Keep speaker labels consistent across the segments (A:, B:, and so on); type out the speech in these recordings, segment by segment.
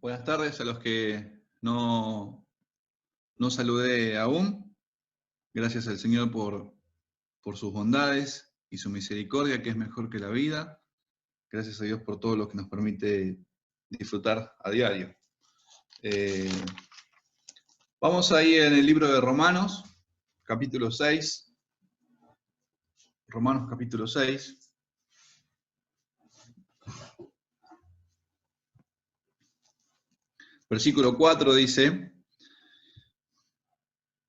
A: Buenas tardes a los que no saludé aún. Gracias al Señor por sus bondades y su misericordia, que es mejor que la vida. Gracias a Dios por todo lo que nos permite disfrutar a diario. Vamos ahí en el libro de Romanos, capítulo 6. Romanos capítulo 6. Versículo 4 dice: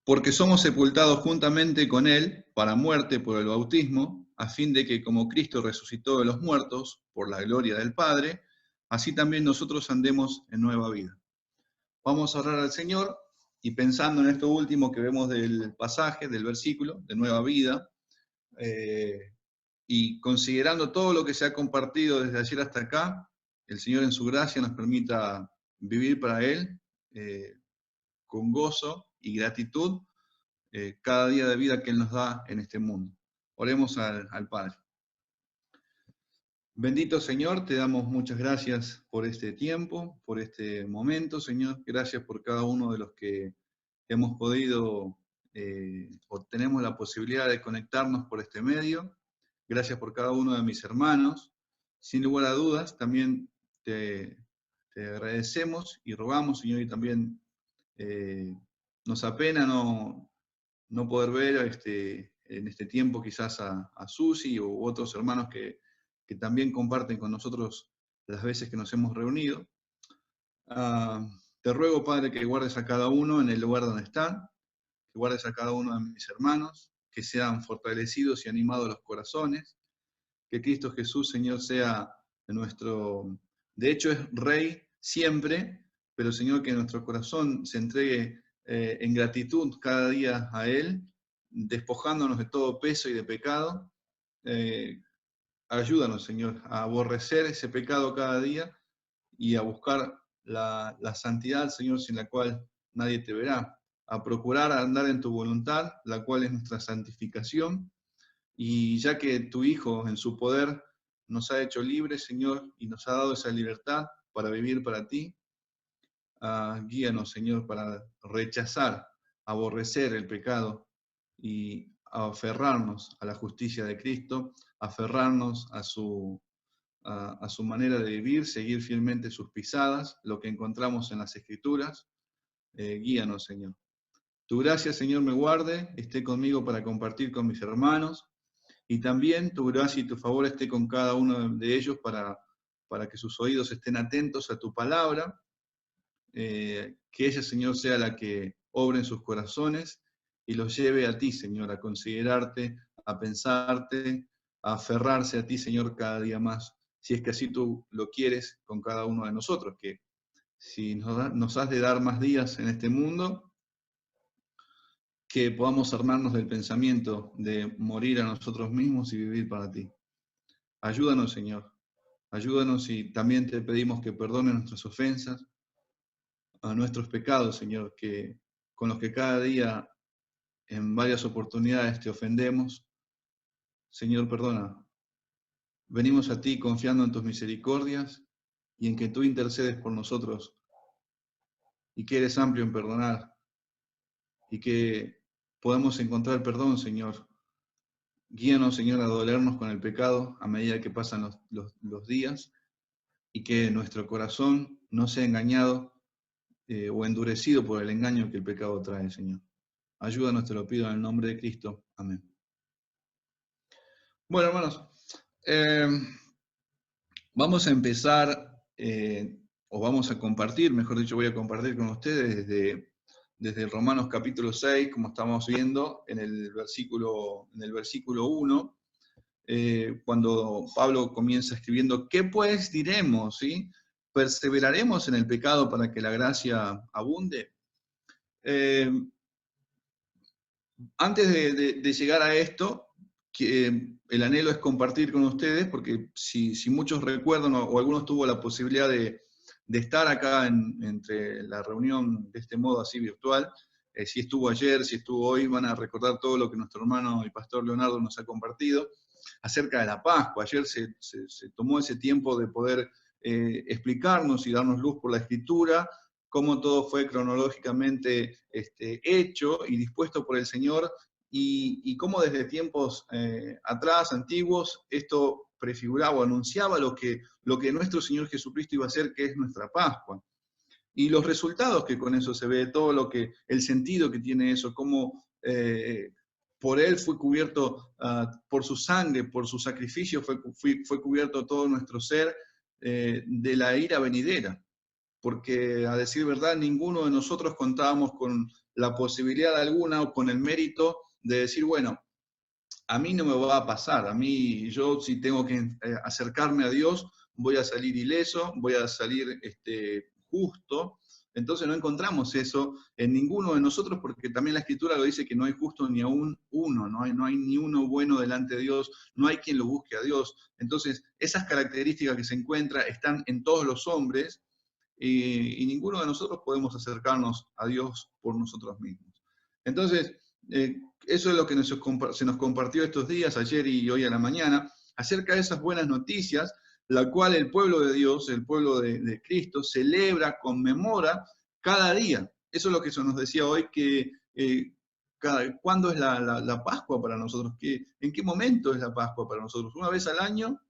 A: porque somos sepultados juntamente con Él para muerte por el bautismo, a fin de que como Cristo resucitó de los muertos por la gloria del Padre, así también nosotros andemos en nueva vida. Vamos a orar al Señor y pensando en esto último que vemos del pasaje, del versículo, de nueva vida, y considerando todo lo que se ha compartido desde ayer hasta acá, el Señor en su gracia nos permita vivir para Él con gozo y gratitud cada día de vida que Él nos da en este mundo. Oremos al Padre. Bendito Señor, te damos muchas gracias por este tiempo, por este momento, Señor. Gracias por cada uno de los que hemos podido o tenemos la posibilidad de conectarnos por este medio. Gracias por cada uno de mis hermanos. Sin lugar a dudas, también te agradecemos y rogamos, Señor, y también nos apena no poder ver en este tiempo quizás a Susi u otros hermanos que también comparten con nosotros las veces que nos hemos reunido. Te ruego, Padre, que guardes a cada uno en el lugar donde están, que guardes a cada uno de mis hermanos, que sean fortalecidos y animados los corazones, que Cristo Jesús, Señor, sea de hecho es Rey siempre, pero Señor, que nuestro corazón se entregue en gratitud cada día a Él, despojándonos de todo peso y de pecado. Ayúdanos, Señor, a aborrecer ese pecado cada día y a buscar la santidad, Señor, sin la cual nadie te verá, a procurar andar en tu voluntad, la cual es nuestra santificación. Y ya que tu Hijo en su poder nos ha hecho libres, Señor, y nos ha dado esa libertad para vivir para ti, guíanos, Señor, para rechazar, aborrecer el pecado y aferrarnos a la justicia de Cristo, aferrarnos a su manera de vivir, seguir fielmente sus pisadas, lo que encontramos en las Escrituras. Guíanos, Señor. Tu gracia, Señor, me guarde, esté conmigo para compartir con mis hermanos, y también tu gracia y tu favor esté con cada uno de ellos para que sus oídos estén atentos a tu palabra, que ella, Señor, sea la que obre en sus corazones y los lleve a ti, Señor, a considerarte, a pensarte, a aferrarse a ti, Señor, cada día más, si es que así tú lo quieres con cada uno de nosotros, que si nos has de dar más días en este mundo, que podamos armarnos del pensamiento de morir a nosotros mismos y vivir para ti. Ayúdanos, Señor. Ayúdanos y también te pedimos que perdones nuestras ofensas, a nuestros pecados, Señor, con los que cada día en varias oportunidades te ofendemos. Señor, perdona. Venimos a ti confiando en tus misericordias y en que tú intercedes por nosotros y que eres amplio en perdonar y que podamos encontrar perdón, Señor. Guíanos, Señor, a dolernos con el pecado a medida que pasan los días y que nuestro corazón no sea engañado o endurecido por el engaño que el pecado trae, Señor. Ayúdanos, te lo pido en el nombre de Cristo. Amén. Bueno, hermanos, vamos a empezar, o vamos a compartir, mejor dicho, voy a compartir con ustedes desde Romanos capítulo 6, como estamos viendo en el versículo 1, cuando Pablo comienza escribiendo: ¿qué pues diremos? ¿Sí? ¿Perseveraremos en el pecado para que la gracia abunde? Antes de llegar a esto, que el anhelo es compartir con ustedes, porque si muchos recuerdan o algunos tuvo la posibilidad de estar acá entre la reunión de este modo así virtual, si estuvo ayer, si estuvo hoy, van a recordar todo lo que nuestro hermano y pastor Leonardo nos ha compartido acerca de la Pascua. Ayer se tomó ese tiempo de poder explicarnos y darnos luz por la Escritura, cómo todo fue cronológicamente hecho y dispuesto por el Señor, y cómo desde tiempos atrás, antiguos, esto prefiguraba o anunciaba lo que nuestro Señor Jesucristo iba a hacer, que es nuestra Pascua. Y los resultados que con eso se ve, todo lo que, el sentido que tiene eso, cómo por Él fue cubierto, por su sangre, por su sacrificio, fue cubierto todo nuestro ser de la ira venidera. Porque, a decir verdad, ninguno de nosotros contábamos con la posibilidad alguna o con el mérito de decir, bueno, a mí no me va a pasar, a mí, yo si tengo que acercarme a Dios, voy a salir ileso, voy a salir justo. Entonces no encontramos eso en ninguno de nosotros, porque también la Escritura lo dice que no hay justo ni aún uno, no hay ni uno bueno delante de Dios, no hay quien lo busque a Dios. Entonces, esas características que se encuentran están en todos los hombres, y ninguno de nosotros podemos acercarnos a Dios por nosotros mismos. Entonces, eso es lo que se nos compartió estos días, ayer y hoy a la mañana, acerca de esas buenas noticias, la cual el pueblo de Dios, el pueblo de Cristo, celebra, conmemora cada día. Eso es lo que se nos decía hoy, que ¿cuándo es la Pascua para nosotros? ¿En qué momento es la Pascua para nosotros? ¿Una vez al año?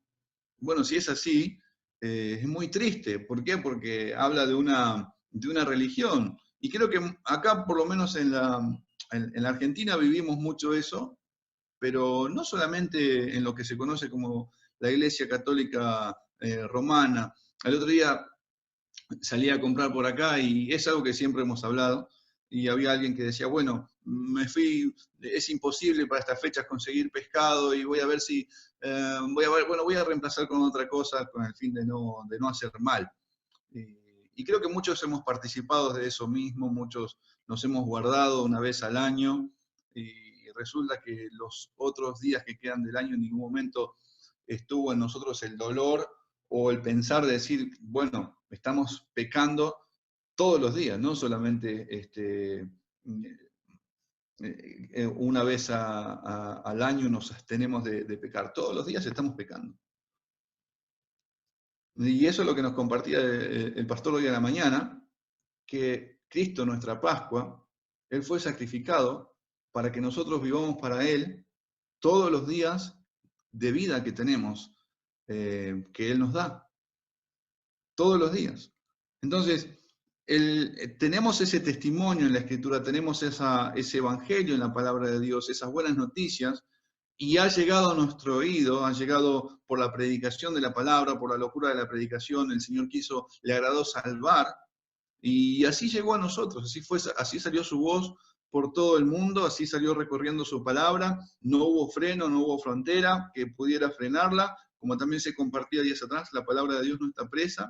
A: Bueno, si es así, es muy triste. ¿Por qué? Porque habla de una religión. Y creo que acá, por lo menos en la Argentina, vivimos mucho eso, pero no solamente en lo que se conoce como la Iglesia Católica Romana. El otro día salí a comprar por acá y es algo que siempre hemos hablado, y había alguien que decía, bueno, me fui, es imposible para estas fechas conseguir pescado y voy a ver si, voy a reemplazar con otra cosa con el fin de no hacer mal. Y creo que muchos hemos participado de eso mismo, muchos nos hemos guardado una vez al año, y resulta que los otros días que quedan del año en ningún momento estuvo en nosotros el dolor o el pensar de decir, bueno, estamos pecando todos los días, no solamente una vez al año nos abstenemos de pecar, todos los días estamos pecando. Y eso es lo que nos compartía el pastor hoy a la mañana, que Cristo, nuestra Pascua, Él fue sacrificado para que nosotros vivamos para Él todos los días de vida que tenemos, que Él nos da, todos los días. Entonces, tenemos ese testimonio en la Escritura, tenemos ese evangelio en la palabra de Dios, esas buenas noticias, y ha llegado a nuestro oído, ha llegado por la predicación de la palabra, por la locura de la predicación, el Señor le agradó salvar, y así llegó a nosotros, así salió su voz por todo el mundo, así salió recorriendo su palabra, no hubo freno, no hubo frontera que pudiera frenarla, como también se compartía días atrás, la palabra de Dios no está presa,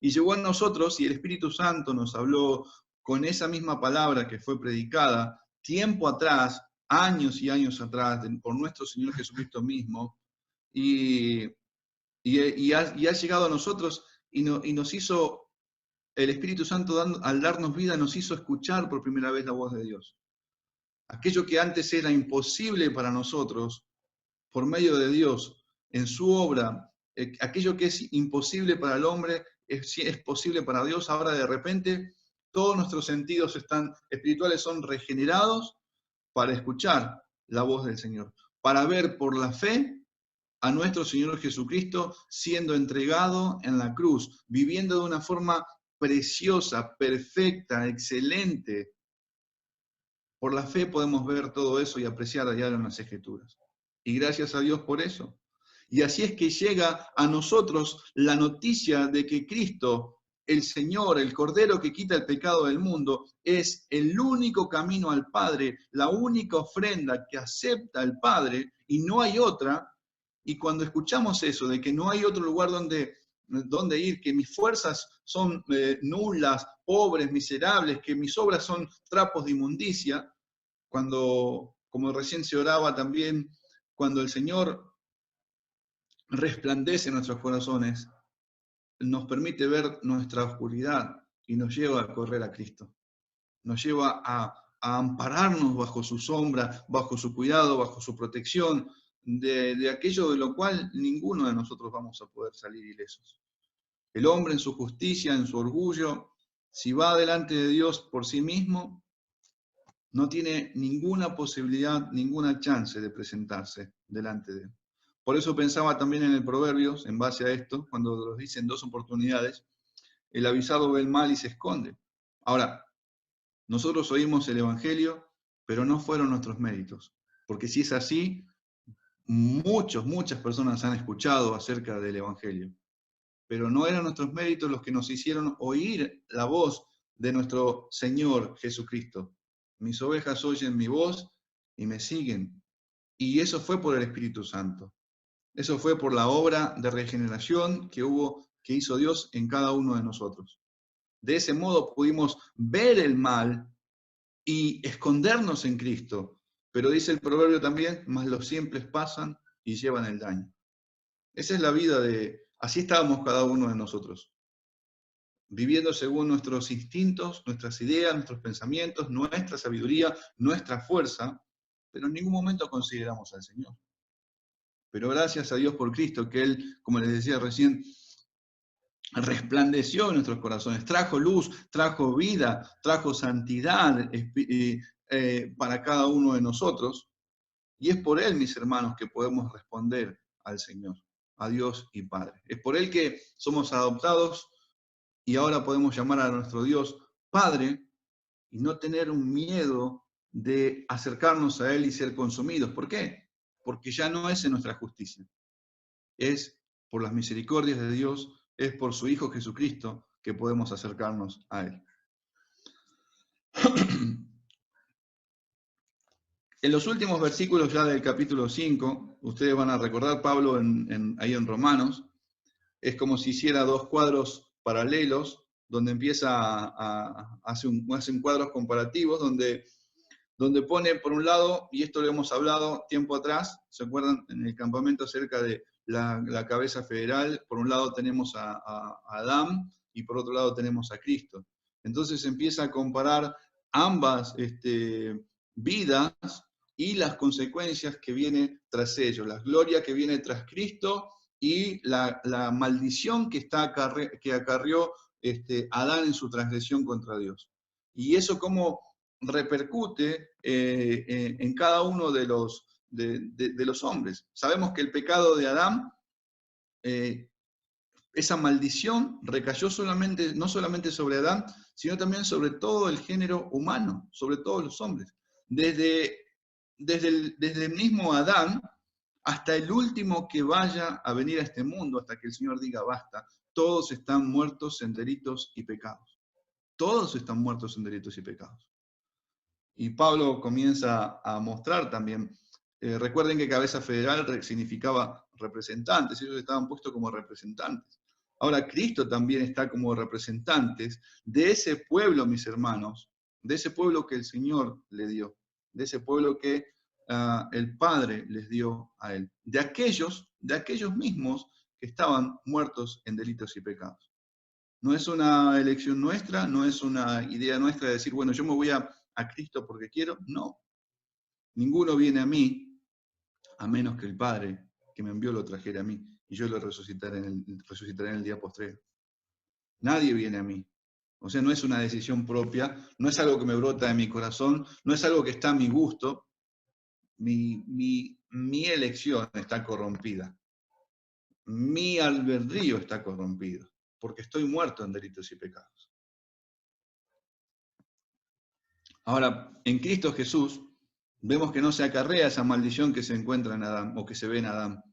A: y llegó a nosotros y el Espíritu Santo nos habló con esa misma palabra que fue predicada tiempo atrás, años y años atrás, por nuestro Señor Jesucristo mismo, y ha llegado a nosotros y nos hizo, el Espíritu Santo al darnos vida, nos hizo escuchar por primera vez la voz de Dios. Aquello que antes era imposible para nosotros, por medio de Dios, en su obra, aquello que es imposible para el hombre, es posible para Dios. Ahora de repente todos nuestros sentidos espirituales son regenerados para escuchar la voz del Señor, para ver por la fe a nuestro Señor Jesucristo siendo entregado en la cruz, viviendo de una forma preciosa, perfecta, excelente. Por la fe podemos ver todo eso y apreciar allá en las Escrituras. Y gracias a Dios por eso. Y así es que llega a nosotros la noticia de que Cristo, el Señor, el Cordero que quita el pecado del mundo, es el único camino al Padre, la única ofrenda que acepta el Padre, y no hay otra. Y cuando escuchamos eso, de que no hay otro lugar donde ir, que mis fuerzas son nulas, pobres, miserables, que mis obras son trapos de inmundicia, cuando, como recién se oraba también, cuando el Señor resplandece en nuestros corazones, nos permite ver nuestra oscuridad y nos lleva a correr a Cristo. Nos lleva a ampararnos bajo su sombra, bajo su cuidado, bajo su protección, de aquello de lo cual ninguno de nosotros vamos a poder salir ilesos. El hombre en su justicia, en su orgullo, si va delante de Dios por sí mismo, no tiene ninguna posibilidad, ninguna chance de presentarse delante de Él. Por eso pensaba también en el Proverbios, en base a esto, cuando nos dicen 2 oportunidades, el avisado ve el mal y se esconde. Ahora, nosotros oímos el Evangelio, pero no fueron nuestros méritos. Porque si es así, muchas personas han escuchado acerca del Evangelio. Pero no eran nuestros méritos los que nos hicieron oír la voz de nuestro Señor Jesucristo. Mis ovejas oyen mi voz y me siguen. Y eso fue por el Espíritu Santo. Eso fue por la obra de regeneración que hizo Dios en cada uno de nosotros. De ese modo pudimos ver el mal y escondernos en Cristo. Pero dice el proverbio también, mas los simples pasan y llevan el daño. Esa es la vida así estábamos cada uno de nosotros, viviendo según nuestros instintos, nuestras ideas, nuestros pensamientos, nuestra sabiduría, nuestra fuerza, pero en ningún momento consideramos al Señor. Pero gracias a Dios por Cristo, que Él, como les decía recién, resplandeció en nuestros corazones, trajo luz, trajo vida, trajo santidad para cada uno de nosotros. Y es por Él, mis hermanos, que podemos responder al Señor, a Dios y Padre. Es por Él que somos adoptados y ahora podemos llamar a nuestro Dios Padre y no tener un miedo de acercarnos a Él y ser consumidos. ¿Por qué? Porque ya no es en nuestra justicia. Es por las misericordias de Dios, es por su Hijo Jesucristo que podemos acercarnos a Él. En los últimos versículos ya del capítulo 5, ustedes van a recordar Pablo ahí en Romanos, es como si hiciera 2 cuadros paralelos, donde empieza hacen cuadros comparativos, donde pone por un lado, y esto lo hemos hablado tiempo atrás, ¿se acuerdan? En el campamento acerca de la cabeza federal, por un lado tenemos a Adán y por otro lado tenemos a Cristo. Entonces empieza a comparar ambas vidas y las consecuencias que vienen tras ellos, la gloria que viene tras Cristo y la maldición que acarrió Adán en su transgresión contra Dios. Y eso cómo repercute en cada uno de los hombres. Sabemos que el pecado de Adán, esa maldición recayó no solamente sobre Adán, sino también sobre todo el género humano, sobre todos los hombres. Desde el mismo Adán hasta el último que vaya a venir a este mundo, hasta que el Señor diga basta, todos están muertos en delitos y pecados. Todos están muertos en delitos y pecados. Y Pablo comienza a mostrar también, recuerden que cabeza federal significaba representantes, ellos estaban puestos como representantes. Ahora Cristo también está como representantes de ese pueblo, mis hermanos, de ese pueblo que el Señor le dio, de ese pueblo que el Padre les dio a Él, de aquellos mismos que estaban muertos en delitos y pecados. No es una elección nuestra, no es una idea nuestra de decir, bueno, yo me voy a Cristo porque quiero. No. Ninguno viene a mí, a menos que el Padre que me envió lo trajera a mí, y yo lo resucitaré en el día postrero. Nadie viene a mí. O sea, no es una decisión propia, no es algo que me brota de mi corazón, no es algo que está a mi gusto. Mi elección está corrompida. Mi albedrío está corrompido, porque estoy muerto en delitos y pecados. Ahora, en Cristo Jesús, vemos que no se acarrea esa maldición que se encuentra en Adán, o que se ve en Adán,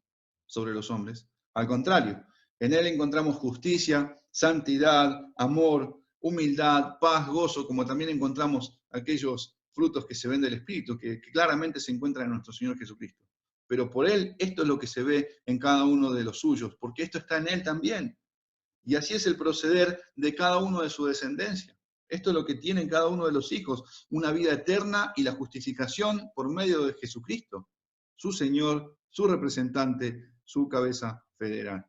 A: sobre los hombres. Al contrario, en Él encontramos justicia, santidad, amor, humildad, paz, gozo, como también encontramos aquellos frutos que se ven del Espíritu, que claramente se encuentran en nuestro Señor Jesucristo. Pero por Él, esto es lo que se ve en cada uno de los suyos, porque esto está en Él también. Y así es el proceder de cada uno de su descendencia. Esto es lo que tienen cada uno de los hijos, una vida eterna y la justificación por medio de Jesucristo, su Señor, su representante, su cabeza federal.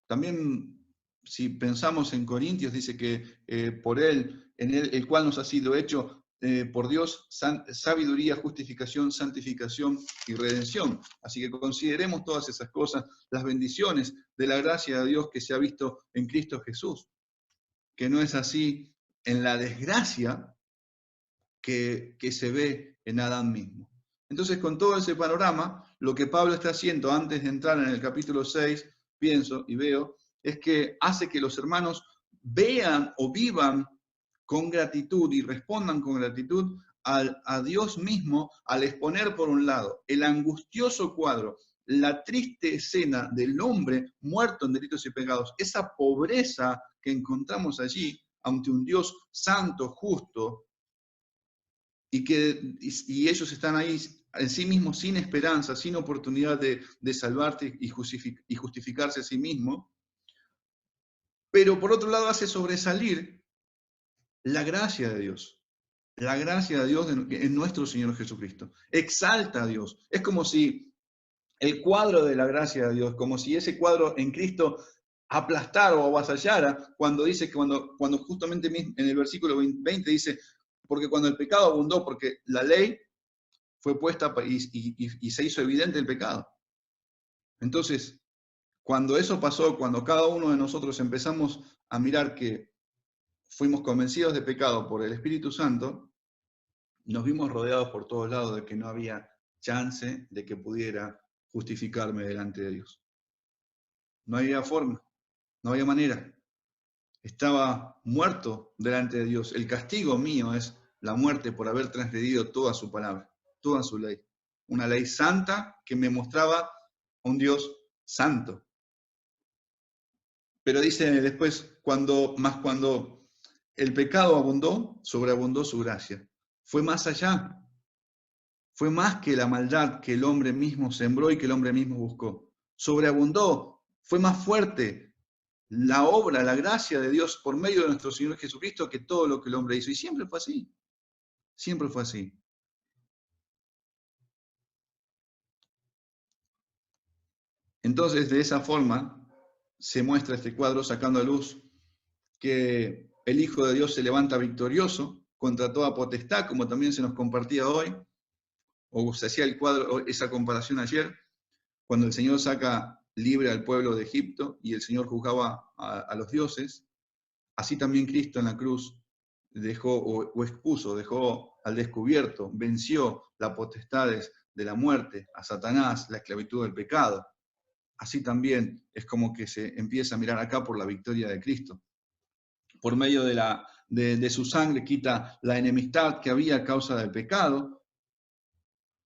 A: También, si pensamos en Corintios, dice que por Él, en Él, el cual nos ha sido hecho por Dios sabiduría, justificación, santificación y redención. Así que consideremos todas esas cosas, las bendiciones de la gracia de Dios que se ha visto en Cristo Jesús, que no es así en la desgracia que se ve en Adán mismo. Entonces, con todo ese panorama, lo que Pablo está haciendo antes de entrar en el capítulo 6, pienso y veo, es que hace que los hermanos vean o vivan con gratitud y respondan con gratitud a Dios mismo al exponer, por un lado, el angustioso cuadro, la triste escena del hombre muerto en delitos y pecados, esa pobreza que encontramos allí ante un Dios santo, justo, y ellos están ahí en sí mismos sin esperanza, sin oportunidad de salvarse y justificarse a sí mismos. Pero por otro lado hace sobresalir la gracia de Dios. La gracia de Dios en nuestro Señor Jesucristo. Exalta a Dios. Es como si el cuadro de la gracia de Dios, como si ese cuadro en Cristo aplastara o avasallara, cuando dice que cuando justamente en el versículo 20 dice, porque cuando el pecado abundó, porque la ley fue puesta y se hizo evidente el pecado. Entonces, cuando eso pasó, cuando cada uno de nosotros empezamos a mirar que fuimos convencidos de pecado por el Espíritu Santo, nos vimos rodeados por todos lados de que no había chance de que pudiera justificarme delante de Dios. No había forma, no había manera. Estaba muerto delante de Dios. El castigo mío es la muerte por haber transgredido toda su palabra, toda su ley. Una ley santa que me mostraba un Dios santo. Pero dice después, cuando el pecado abundó, sobreabundó su gracia. Fue más allá. Fue más que la maldad que el hombre mismo sembró y que el hombre mismo buscó. Sobreabundó, fue más fuerte la obra, la gracia de Dios por medio de nuestro Señor Jesucristo que todo lo que el hombre hizo. Y siempre fue así. Siempre fue así. Entonces, de esa forma, se muestra este cuadro sacando a luz que el Hijo de Dios se levanta victorioso contra toda potestad, como también se nos compartía hoy, o se hacía el cuadro, esa comparación ayer, cuando el Señor saca libre al pueblo de Egipto y el Señor juzgaba a los dioses, así también Cristo en la cruz dejó o expuso, dejó al descubierto, venció las potestades de la muerte, a Satanás, la esclavitud del pecado. Así también es como que se empieza a mirar acá por la victoria de Cristo. Por medio de su sangre quita la enemistad que había a causa del pecado.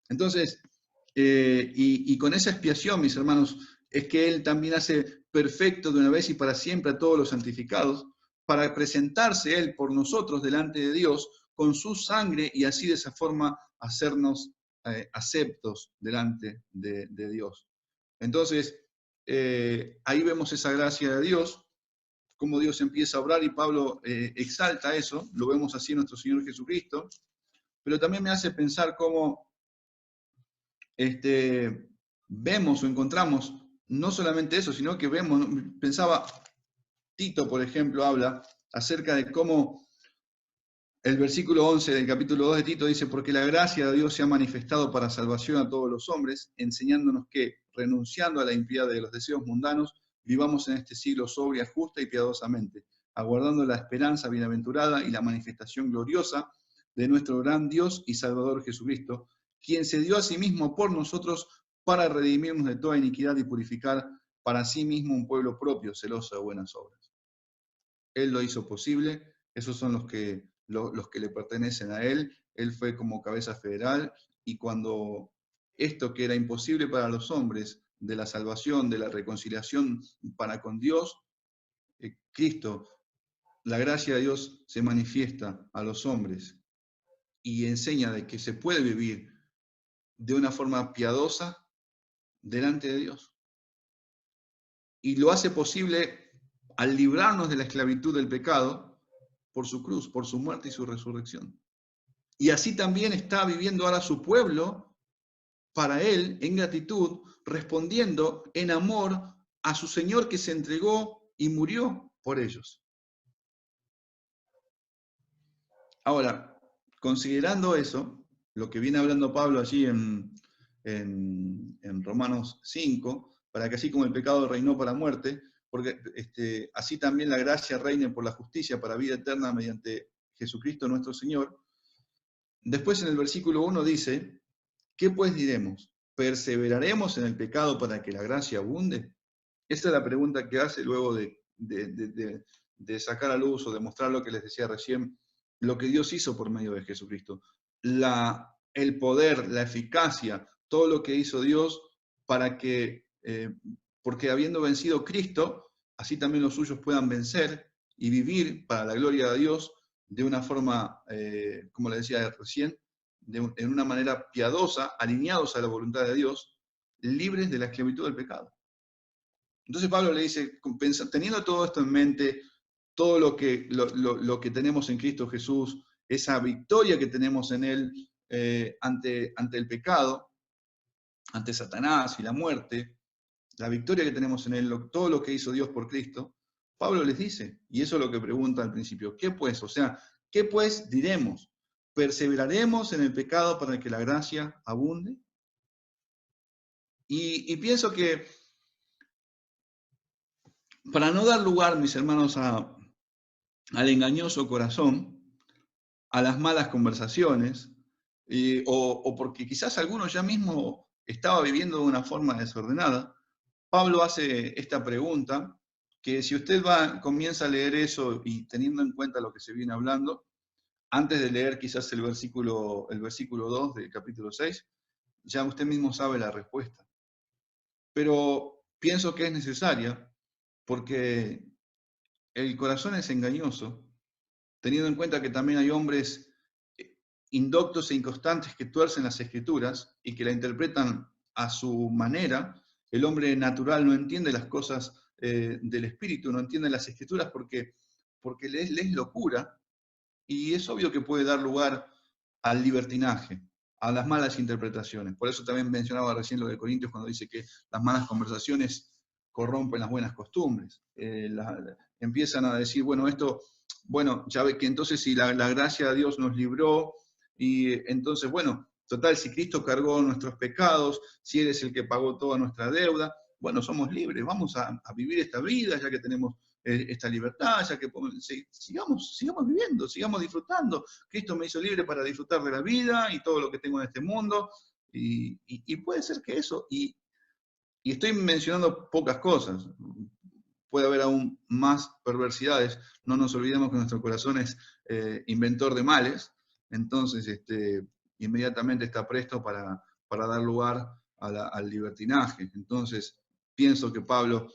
A: Entonces, y con esa expiación, mis hermanos, es que Él también hace perfecto de una vez y para siempre a todos los santificados, para presentarse Él por nosotros delante de Dios con su sangre y así de esa forma hacernos aceptos delante de Dios. Entonces, ahí vemos esa gracia de Dios, cómo Dios empieza a obrar y Pablo exalta eso, lo vemos así en nuestro Señor Jesucristo, pero también me hace pensar cómo vemos o encontramos no solamente eso, sino que vemos, pensaba, Tito, por ejemplo, habla acerca de cómo el versículo 11 del capítulo 2 de Tito dice, porque la gracia de Dios se ha manifestado para salvación a todos los hombres, enseñándonos que, renunciando a la impiedad de los deseos mundanos, vivamos en este siglo sobria, justa y piadosamente, aguardando la esperanza bienaventurada y la manifestación gloriosa de nuestro gran Dios y Salvador Jesucristo, quien se dio a sí mismo por nosotros para redimirnos de toda iniquidad y purificar para sí mismo un pueblo propio, celoso de buenas obras. Él lo hizo posible, esos son los que le pertenecen a Él. Él fue como cabeza federal y cuando esto que era imposible para los hombres, de la salvación, de la reconciliación para con Dios, Cristo, la gracia de Dios se manifiesta a los hombres y enseña de que se puede vivir de una forma piadosa delante de Dios. Y lo hace posible al librarnos de la esclavitud del pecado por su cruz, por su muerte y su resurrección. Y así también está viviendo ahora su pueblo para él en gratitud, respondiendo en amor a su Señor que se entregó y murió por ellos. Ahora, considerando eso, lo que viene hablando Pablo allí en Romanos 5, para que así como el pecado reinó para muerte, porque así también la gracia reine por la justicia para vida eterna mediante Jesucristo nuestro Señor. Después en el versículo 1 dice, ¿qué pues diremos? ¿Perseveraremos en el pecado para que la gracia abunde? Esa es la pregunta que hace luego de sacar a luz o demostrar lo que les decía recién, lo que Dios hizo por medio de Jesucristo. El poder, la eficacia, todo lo que hizo Dios para que, porque habiendo vencido Cristo, así también los suyos puedan vencer y vivir para la gloria de Dios de una forma, como le decía recién, en una manera piadosa, alineados a la voluntad de Dios, libres de la esclavitud del pecado. Entonces Pablo le dice, teniendo todo esto en mente, todo lo que tenemos en Cristo Jesús, esa victoria que tenemos en Él ante el pecado, ante Satanás y la muerte, la victoria que tenemos en Él, todo lo que hizo Dios por Cristo, Pablo les dice, y eso es lo que pregunta al principio, ¿qué pues? O sea, ¿qué pues diremos? ¿Perseveraremos en el pecado para que la gracia abunde? Y pienso que para no dar lugar, mis hermanos, al engañoso corazón, a las malas conversaciones, o porque quizás alguno ya mismo estaba viviendo de una forma desordenada, Pablo hace esta pregunta, que si usted comienza a leer eso y teniendo en cuenta lo que se viene hablando, antes de leer quizás el versículo 2 del capítulo 6, ya usted mismo sabe la respuesta. Pero pienso que es necesaria porque el corazón es engañoso, teniendo en cuenta que también hay hombres indoctos e inconstantes que tuercen las escrituras y que la interpretan a su manera. El hombre natural no entiende las cosas del espíritu, no entiende las escrituras porque le es locura, y es obvio que puede dar lugar al libertinaje, a las malas interpretaciones. Por eso también mencionaba recién lo de Corintios cuando dice que las malas conversaciones corrompen las buenas costumbres. Empiezan a decir, bueno, ya ve que entonces si la gracia de Dios nos libró, y entonces, bueno, total, si Cristo cargó nuestros pecados, si Él es el que pagó toda nuestra deuda, bueno, somos libres, vamos a vivir esta vida ya que tenemos esta libertad, ya que sigamos viviendo, sigamos disfrutando. Cristo me hizo libre para disfrutar de la vida y todo lo que tengo en este mundo, y puede ser que eso, y estoy mencionando pocas cosas, puede haber aún más perversidades, no nos olvidemos que nuestro corazón es inventor de males, entonces inmediatamente está presto para dar lugar al libertinaje. Entonces pienso que Pablo,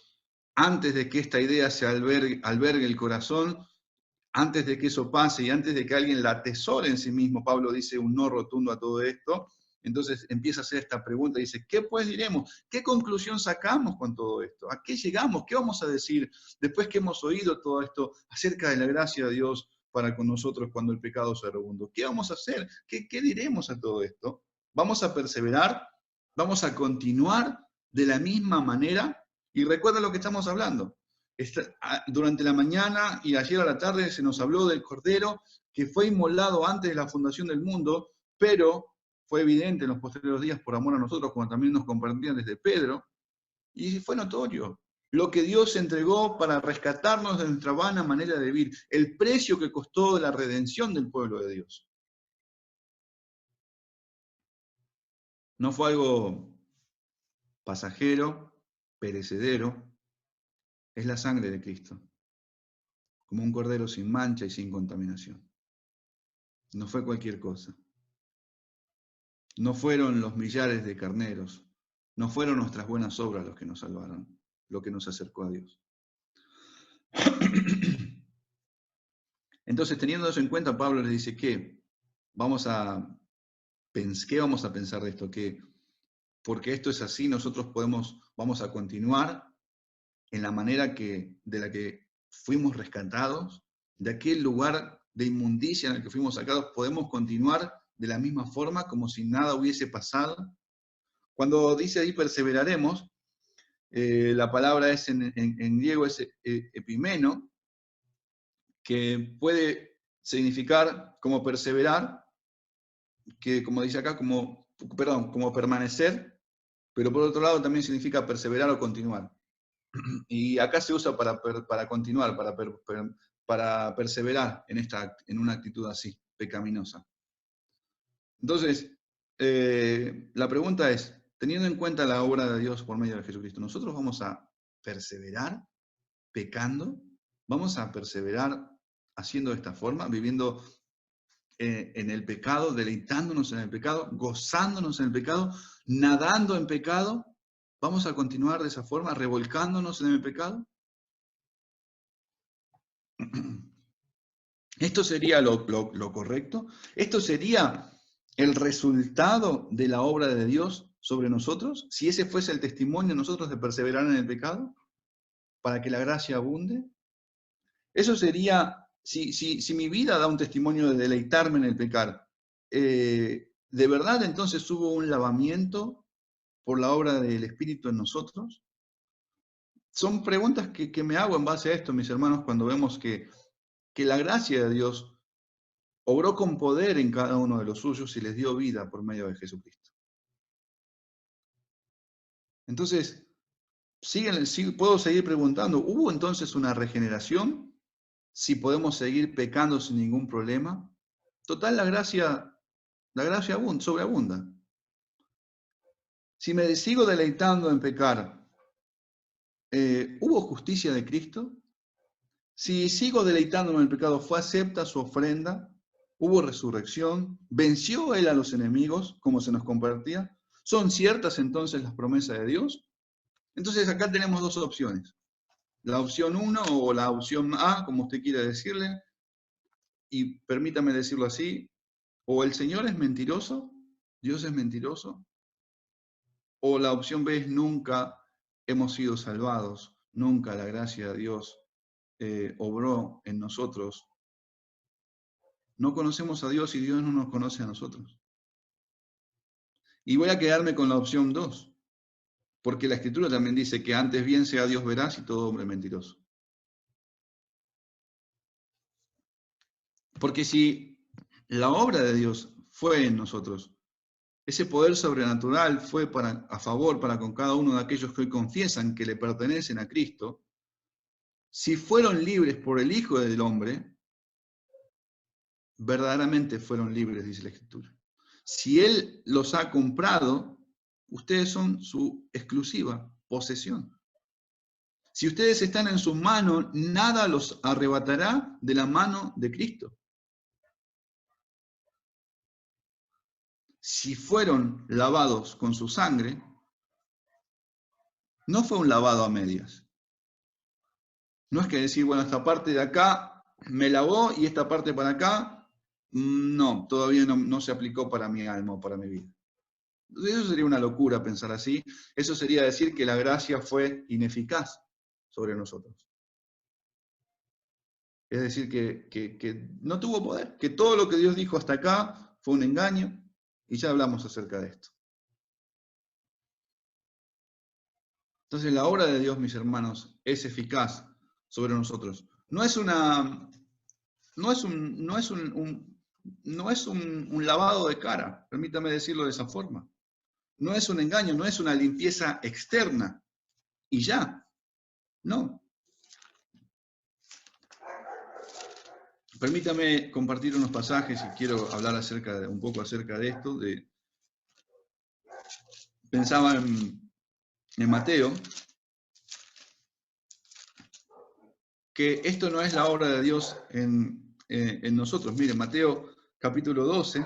A: antes de que esta idea se albergue el corazón, antes de que eso pase y antes de que alguien la atesore en sí mismo, Pablo dice un no rotundo a todo esto. Entonces empieza a hacer esta pregunta, dice, ¿qué pues diremos? ¿Qué conclusión sacamos con todo esto? ¿A qué llegamos? ¿Qué vamos a decir después que hemos oído todo esto acerca de la gracia de Dios para con nosotros cuando el pecado se rebundó? ¿Qué vamos a hacer? ¿Qué diremos a todo esto? ¿Vamos a perseverar? ¿Vamos a continuar de la misma manera? Y recuerda lo que estamos hablando. Durante la mañana y ayer a la tarde se nos habló del Cordero que fue inmolado antes de la fundación del mundo, pero fue evidente en los posteriores días por amor a nosotros, como también nos compartían desde Pedro, y fue notorio lo que Dios entregó para rescatarnos de nuestra vana manera de vivir, el precio que costó la redención del pueblo de Dios. No fue algo pasajero, perecedero, es la sangre de Cristo, como un cordero sin mancha y sin contaminación. No fue cualquier cosa. No fueron los millares de carneros, no fueron nuestras buenas obras los que nos salvaron, lo que nos acercó a Dios. Entonces, teniendo eso en cuenta, Pablo les dice que ¿qué vamos a pensar de esto? Que porque esto es así, nosotros vamos a continuar en la manera de la que fuimos rescatados, de aquel lugar de inmundicia en el que fuimos sacados, podemos continuar de la misma forma, como si nada hubiese pasado. Cuando dice ahí perseveraremos, la palabra es en griego es epimeno, que puede significar como perseverar, que como dice acá, como permanecer, pero por otro lado también significa perseverar o continuar. Y acá se usa para continuar, para perseverar en una actitud así, pecaminosa. Entonces, la pregunta es, teniendo en cuenta la obra de Dios por medio de Jesucristo, ¿nosotros vamos a perseverar pecando? ¿Vamos a perseverar haciendo de esta forma, viviendo en el pecado, deleitándonos en el pecado, gozándonos en el pecado, nadando en pecado? ¿Vamos a continuar de esa forma, revolcándonos en el pecado? ¿Esto sería lo correcto? ¿Esto sería el resultado de la obra de Dios sobre nosotros? Si ese fuese el testimonio de nosotros de perseverar en el pecado, para que la gracia abunde. Eso sería, si mi vida da un testimonio de deleitarme en el pecar, ¿de verdad entonces hubo un lavamiento por la obra del Espíritu en nosotros? Son preguntas que me hago en base a esto, mis hermanos, cuando vemos que la gracia de Dios obró con poder en cada uno de los suyos y les dio vida por medio de Jesucristo. Entonces, puedo seguir preguntando, ¿hubo entonces una regeneración? Si podemos seguir pecando sin ningún problema. Total, la gracia sobreabunda. Si me sigo deleitando en pecar, ¿hubo justicia de Cristo? Si sigo deleitándome en el pecado, ¿fue acepta su ofrenda? ¿Hubo resurrección? ¿Venció Él a los enemigos, como se nos compartía? ¿Son ciertas entonces las promesas de Dios? Entonces acá tenemos dos opciones. La opción 1 o la opción A, como usted quiera decirle, y permítame decirlo así, o el Señor es mentiroso, Dios es mentiroso, o la opción B es nunca hemos sido salvados, nunca la gracia de Dios obró en nosotros. No conocemos a Dios y Dios no nos conoce a nosotros. Y voy a quedarme con la opción 2, porque la Escritura también dice que antes bien sea Dios veraz y todo hombre mentiroso. Porque si la obra de Dios fue en nosotros, ese poder sobrenatural fue a favor para con cada uno de aquellos que hoy confiesan que le pertenecen a Cristo, si fueron libres por el Hijo del Hombre, verdaderamente fueron libres, dice la Escritura. Si Él los ha comprado, ustedes son su exclusiva posesión. Si ustedes están en sus manos, nada los arrebatará de la mano de Cristo. Si fueron lavados con su sangre, no fue un lavado a medias. No es que decir, bueno, esta parte de acá me lavó y esta parte para acá, no, todavía no se aplicó para mi alma o para mi vida. Entonces eso sería una locura pensar así. Eso sería decir que la gracia fue ineficaz sobre nosotros. Es decir, que no tuvo poder, que todo lo que Dios dijo hasta acá fue un engaño, y ya hablamos acerca de esto. Entonces la obra de Dios, mis hermanos, es eficaz sobre nosotros. No es un lavado de cara, permítame decirlo de esa forma. No es un engaño, no es una limpieza externa y ya. No. Permítame compartir unos pasajes y quiero hablar un poco acerca de esto. Pensaba en Mateo, que esto no es la obra de Dios en nosotros. Miren, Mateo capítulo 12.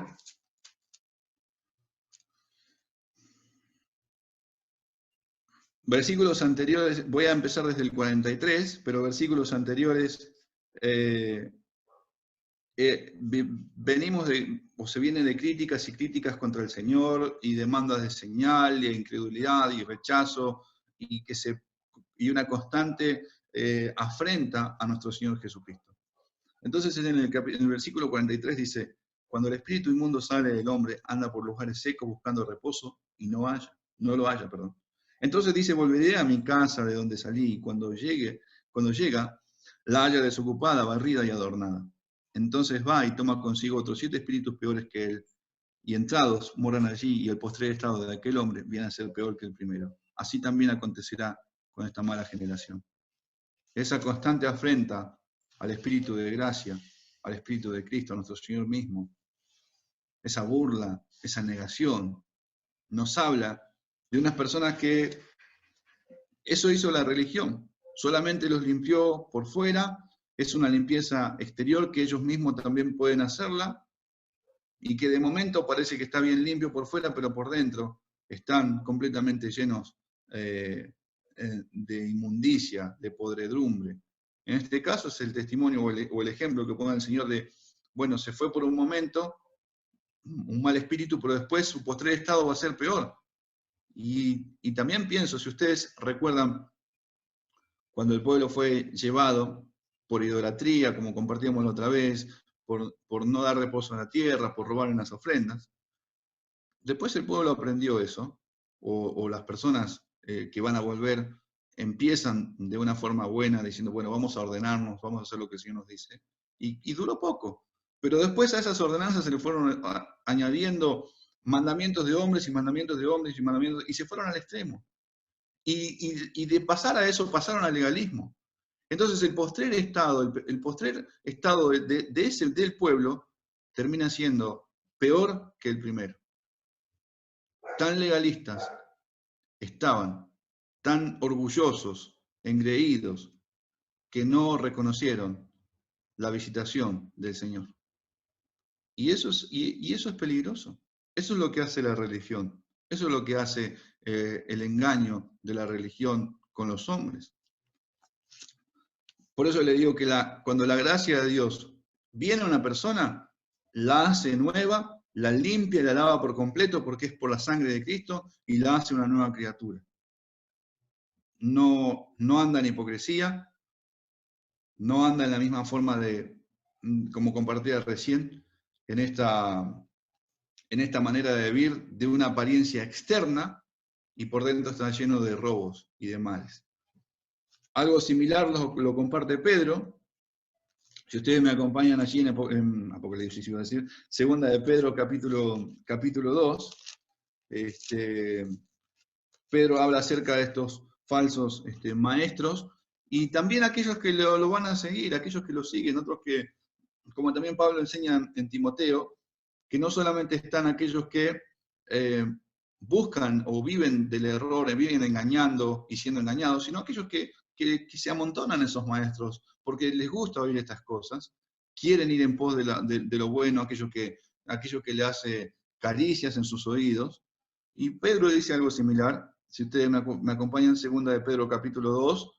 A: Versículos anteriores, voy a empezar desde el 43, pero versículos anteriores se viene de críticas y críticas contra el Señor y demandas de señal y incredulidad y rechazo y una constante afrenta a nuestro Señor Jesucristo. Entonces en el versículo 43 dice, cuando el espíritu inmundo sale del hombre, anda por lugares secos buscando reposo y no lo halla. Entonces dice, volveré a mi casa de donde salí, y cuando llega, la halla desocupada, barrida y adornada. Entonces va y toma consigo otros 7 espíritus peores que él, y entrados moran allí, y el postrer estado de aquel hombre viene a ser peor que el primero. Así también acontecerá con esta mala generación. Esa constante afrenta al Espíritu de gracia, al Espíritu de Cristo, a nuestro Señor mismo, esa burla, esa negación, nos habla de unas personas que eso hizo la religión, solamente los limpió por fuera, es una limpieza exterior que ellos mismos también pueden hacerla, y que de momento parece que está bien limpio por fuera, pero por dentro están completamente llenos de inmundicia, de podredumbre. En este caso es el testimonio o el ejemplo que pone el Señor de, bueno, se fue por un momento, un mal espíritu, pero después su postrer estado va a ser peor. Y también pienso, si ustedes recuerdan, cuando el pueblo fue llevado por idolatría, como compartíamos la otra vez, por no dar reposo en la tierra, por robar en las ofrendas, después el pueblo aprendió eso, o las personas que van a volver empiezan de una forma buena, diciendo, bueno, vamos a ordenarnos, vamos a hacer lo que el Señor nos dice, y duró poco. Pero después a esas ordenanzas se le fueron añadiendo mandamientos de hombres y mandamientos de hombres y mandamientos, y se fueron al extremo. Y de pasar a eso pasaron al legalismo. Entonces el postrer estado, del pueblo termina siendo peor que el primero. Tan legalistas estaban, tan orgullosos, engreídos, que no reconocieron la visitación del Señor. Y eso es peligroso. Eso es lo que hace la religión. Eso es lo que hace el engaño de la religión con los hombres. Por eso le digo que cuando la gracia de Dios viene a una persona, la hace nueva, la limpia y la lava por completo, porque es por la sangre de Cristo, y la hace una nueva criatura. No anda en hipocresía, no anda en la misma forma como compartía recién, en esta manera de vivir de una apariencia externa, y por dentro está lleno de robos y de males. Algo similar lo comparte Pedro. Si ustedes me acompañan allí en Apocalipsis, iba a decir, segunda de Pedro, capítulo 2, Pedro habla acerca de estos falsos maestros, y también aquellos que lo van a seguir, aquellos que lo siguen, otros que, como también Pablo enseña en Timoteo, que no solamente están aquellos que buscan o viven del error, viven engañando y siendo engañados, sino aquellos que se amontonan esos maestros porque les gusta oír estas cosas, quieren ir en pos de lo bueno, aquello que le hace caricias en sus oídos. Y Pedro dice algo similar. Si ustedes me acompañan, segunda de Pedro capítulo 2,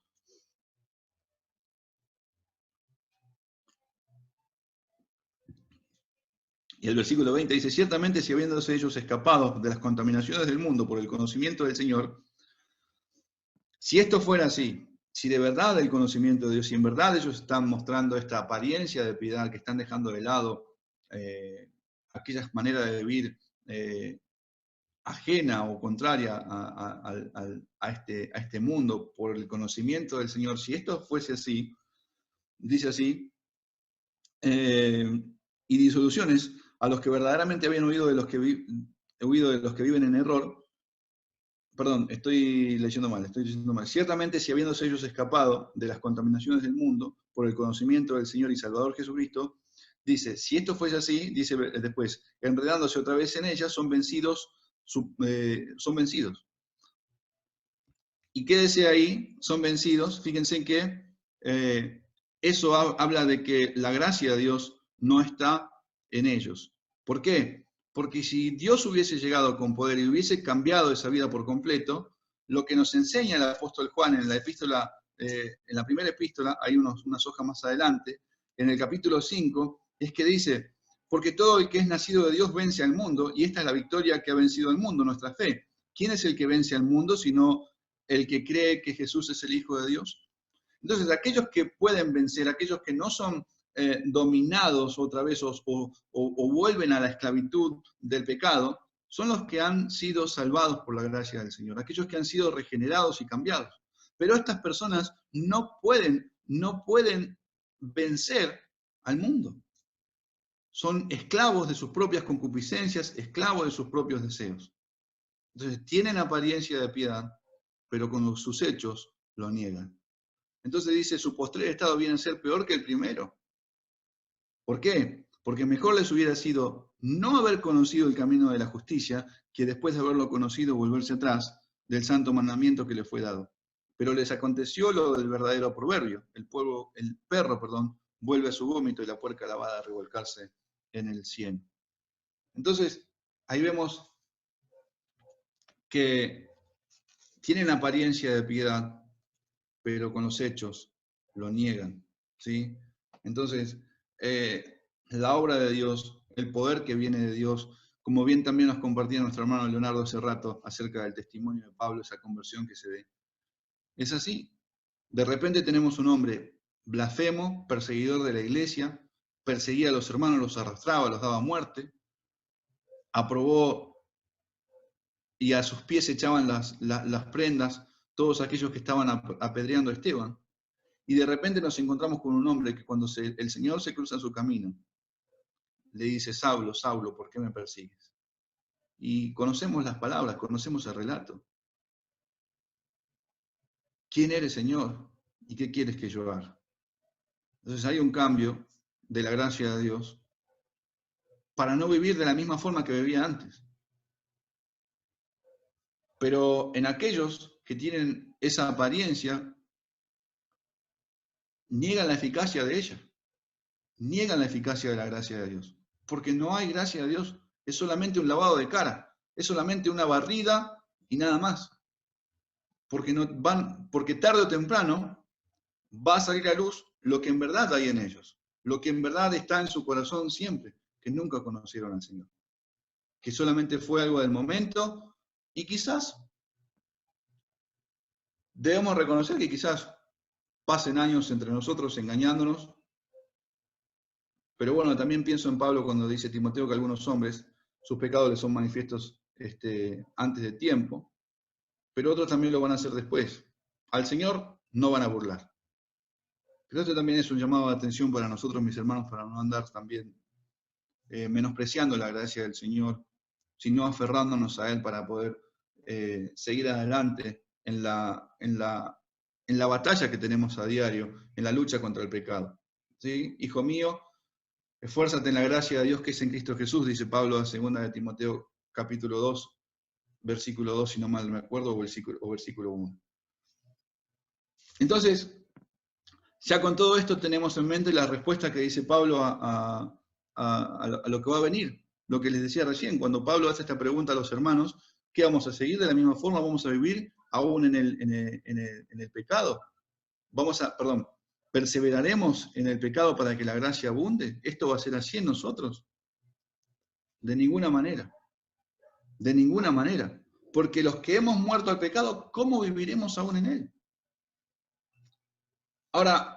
A: y el versículo 20 dice, ciertamente si habiéndose ellos escapado de las contaminaciones del mundo por el conocimiento del Señor, si esto fuera así, si de verdad el conocimiento de Dios, si en verdad ellos están mostrando esta apariencia de piedad, que están dejando de lado aquellas maneras de vivir ajena o contraria a este mundo por el conocimiento del Señor, si esto fuese así, dice así, y disoluciones a los que verdaderamente habían huido de los que viven en error. Perdón, estoy diciendo mal. Ciertamente, si habiéndose ellos escapado de las contaminaciones del mundo por el conocimiento del Señor y Salvador Jesucristo, dice, si esto fuese así, dice después, enredándose otra vez en ellas, son vencidos. ¿Y qué dice ahí? Son vencidos. Fíjense que eso habla de que la gracia de Dios no está en ellos. ¿Por qué? Porque si Dios hubiese llegado con poder y hubiese cambiado esa vida por completo, lo que nos enseña el apóstol Juan en la epístola, en la primera epístola, hay unas hojas más adelante, en el capítulo 5, es que dice, porque todo el que es nacido de Dios vence al mundo, y esta es la victoria que ha vencido al mundo, nuestra fe. ¿Quién es el que vence al mundo sino el que cree que Jesús es el Hijo de Dios? Entonces, aquellos que pueden vencer, aquellos que no son dominados otra vez o vuelven a la esclavitud del pecado, son los que han sido salvados por la gracia del Señor, aquellos que han sido regenerados y cambiados. Pero estas personas no pueden vencer al mundo. son esclavos de sus propias concupiscencias, esclavos de sus propios deseos. Entonces tienen apariencia de piedad, pero con sus hechos lo niegan. Entonces dice, su postrer estado viene a ser peor que el primero. ¿Por qué? Porque mejor les hubiera sido no haber conocido el camino de la justicia, que después de haberlo conocido volverse atrás del santo mandamiento que le fue dado. Pero les aconteció lo del verdadero proverbio. El perro, vuelve a su vómito y la puerca lavada a revolcarse en el cieno. Entonces, ahí vemos que tienen apariencia de piedad, pero con los hechos lo niegan, ¿sí? Entonces, la obra de Dios, el poder que viene de Dios, como bien también nos compartía nuestro hermano Leonardo hace rato acerca del testimonio de Pablo, esa conversión que se ve. Es así. De repente tenemos un hombre blasfemo, perseguidor de la iglesia, perseguía a los hermanos, los arrastraba, los daba muerte, aprobó y a sus pies echaban las prendas todos aquellos que estaban apedreando a Esteban. Y de repente nos encontramos con un hombre que cuando el Señor se cruza en su camino, le dice, Saulo, Saulo, ¿por qué me persigues? Y conocemos las palabras, conocemos el relato. ¿Quién eres, Señor? ¿Y qué quieres que yo haga? Entonces hay un cambio de la gracia de Dios para no vivir de la misma forma que vivía antes. Pero en aquellos que tienen esa apariencia, niegan la eficacia de ella, niegan la eficacia de la gracia de Dios. Porque no hay gracia de Dios, es solamente un lavado de cara, es solamente una barrida y nada más. Porque tarde o temprano va a salir a luz lo que en verdad hay en ellos, lo que en verdad está en su corazón siempre, que nunca conocieron al Señor. Que solamente fue algo del momento y quizás debemos reconocer que quizás pasen años entre nosotros engañándonos. Pero bueno, también pienso en Pablo cuando dice Timoteo que algunos hombres, sus pecados les son manifiestos antes de tiempo, pero otros también lo van a hacer después. Al Señor no van a burlar. Pero esto también es un llamado de atención para nosotros, mis hermanos, para no andar también menospreciando la gracia del Señor, sino aferrándonos a Él para poder seguir adelante en la batalla que tenemos a diario, en la lucha contra el pecado. ¿Sí? Hijo mío, esfuérzate en la gracia de Dios que es en Cristo Jesús, dice Pablo a 2 de Timoteo capítulo 2, versículo 2, si no mal me acuerdo, o versículo 1. Entonces, ya con todo esto tenemos en mente la respuesta que dice Pablo a lo que va a venir. Lo que les decía recién, cuando Pablo hace esta pregunta a los hermanos, ¿qué vamos a seguir de la misma forma? ¿Vamos a vivir aún en el pecado? ¿Perseveraremos en el pecado para que la gracia abunde? ¿Esto va a ser así en nosotros? De ninguna manera. De ninguna manera. Porque los que hemos muerto al pecado, ¿cómo viviremos aún en él? Ahora,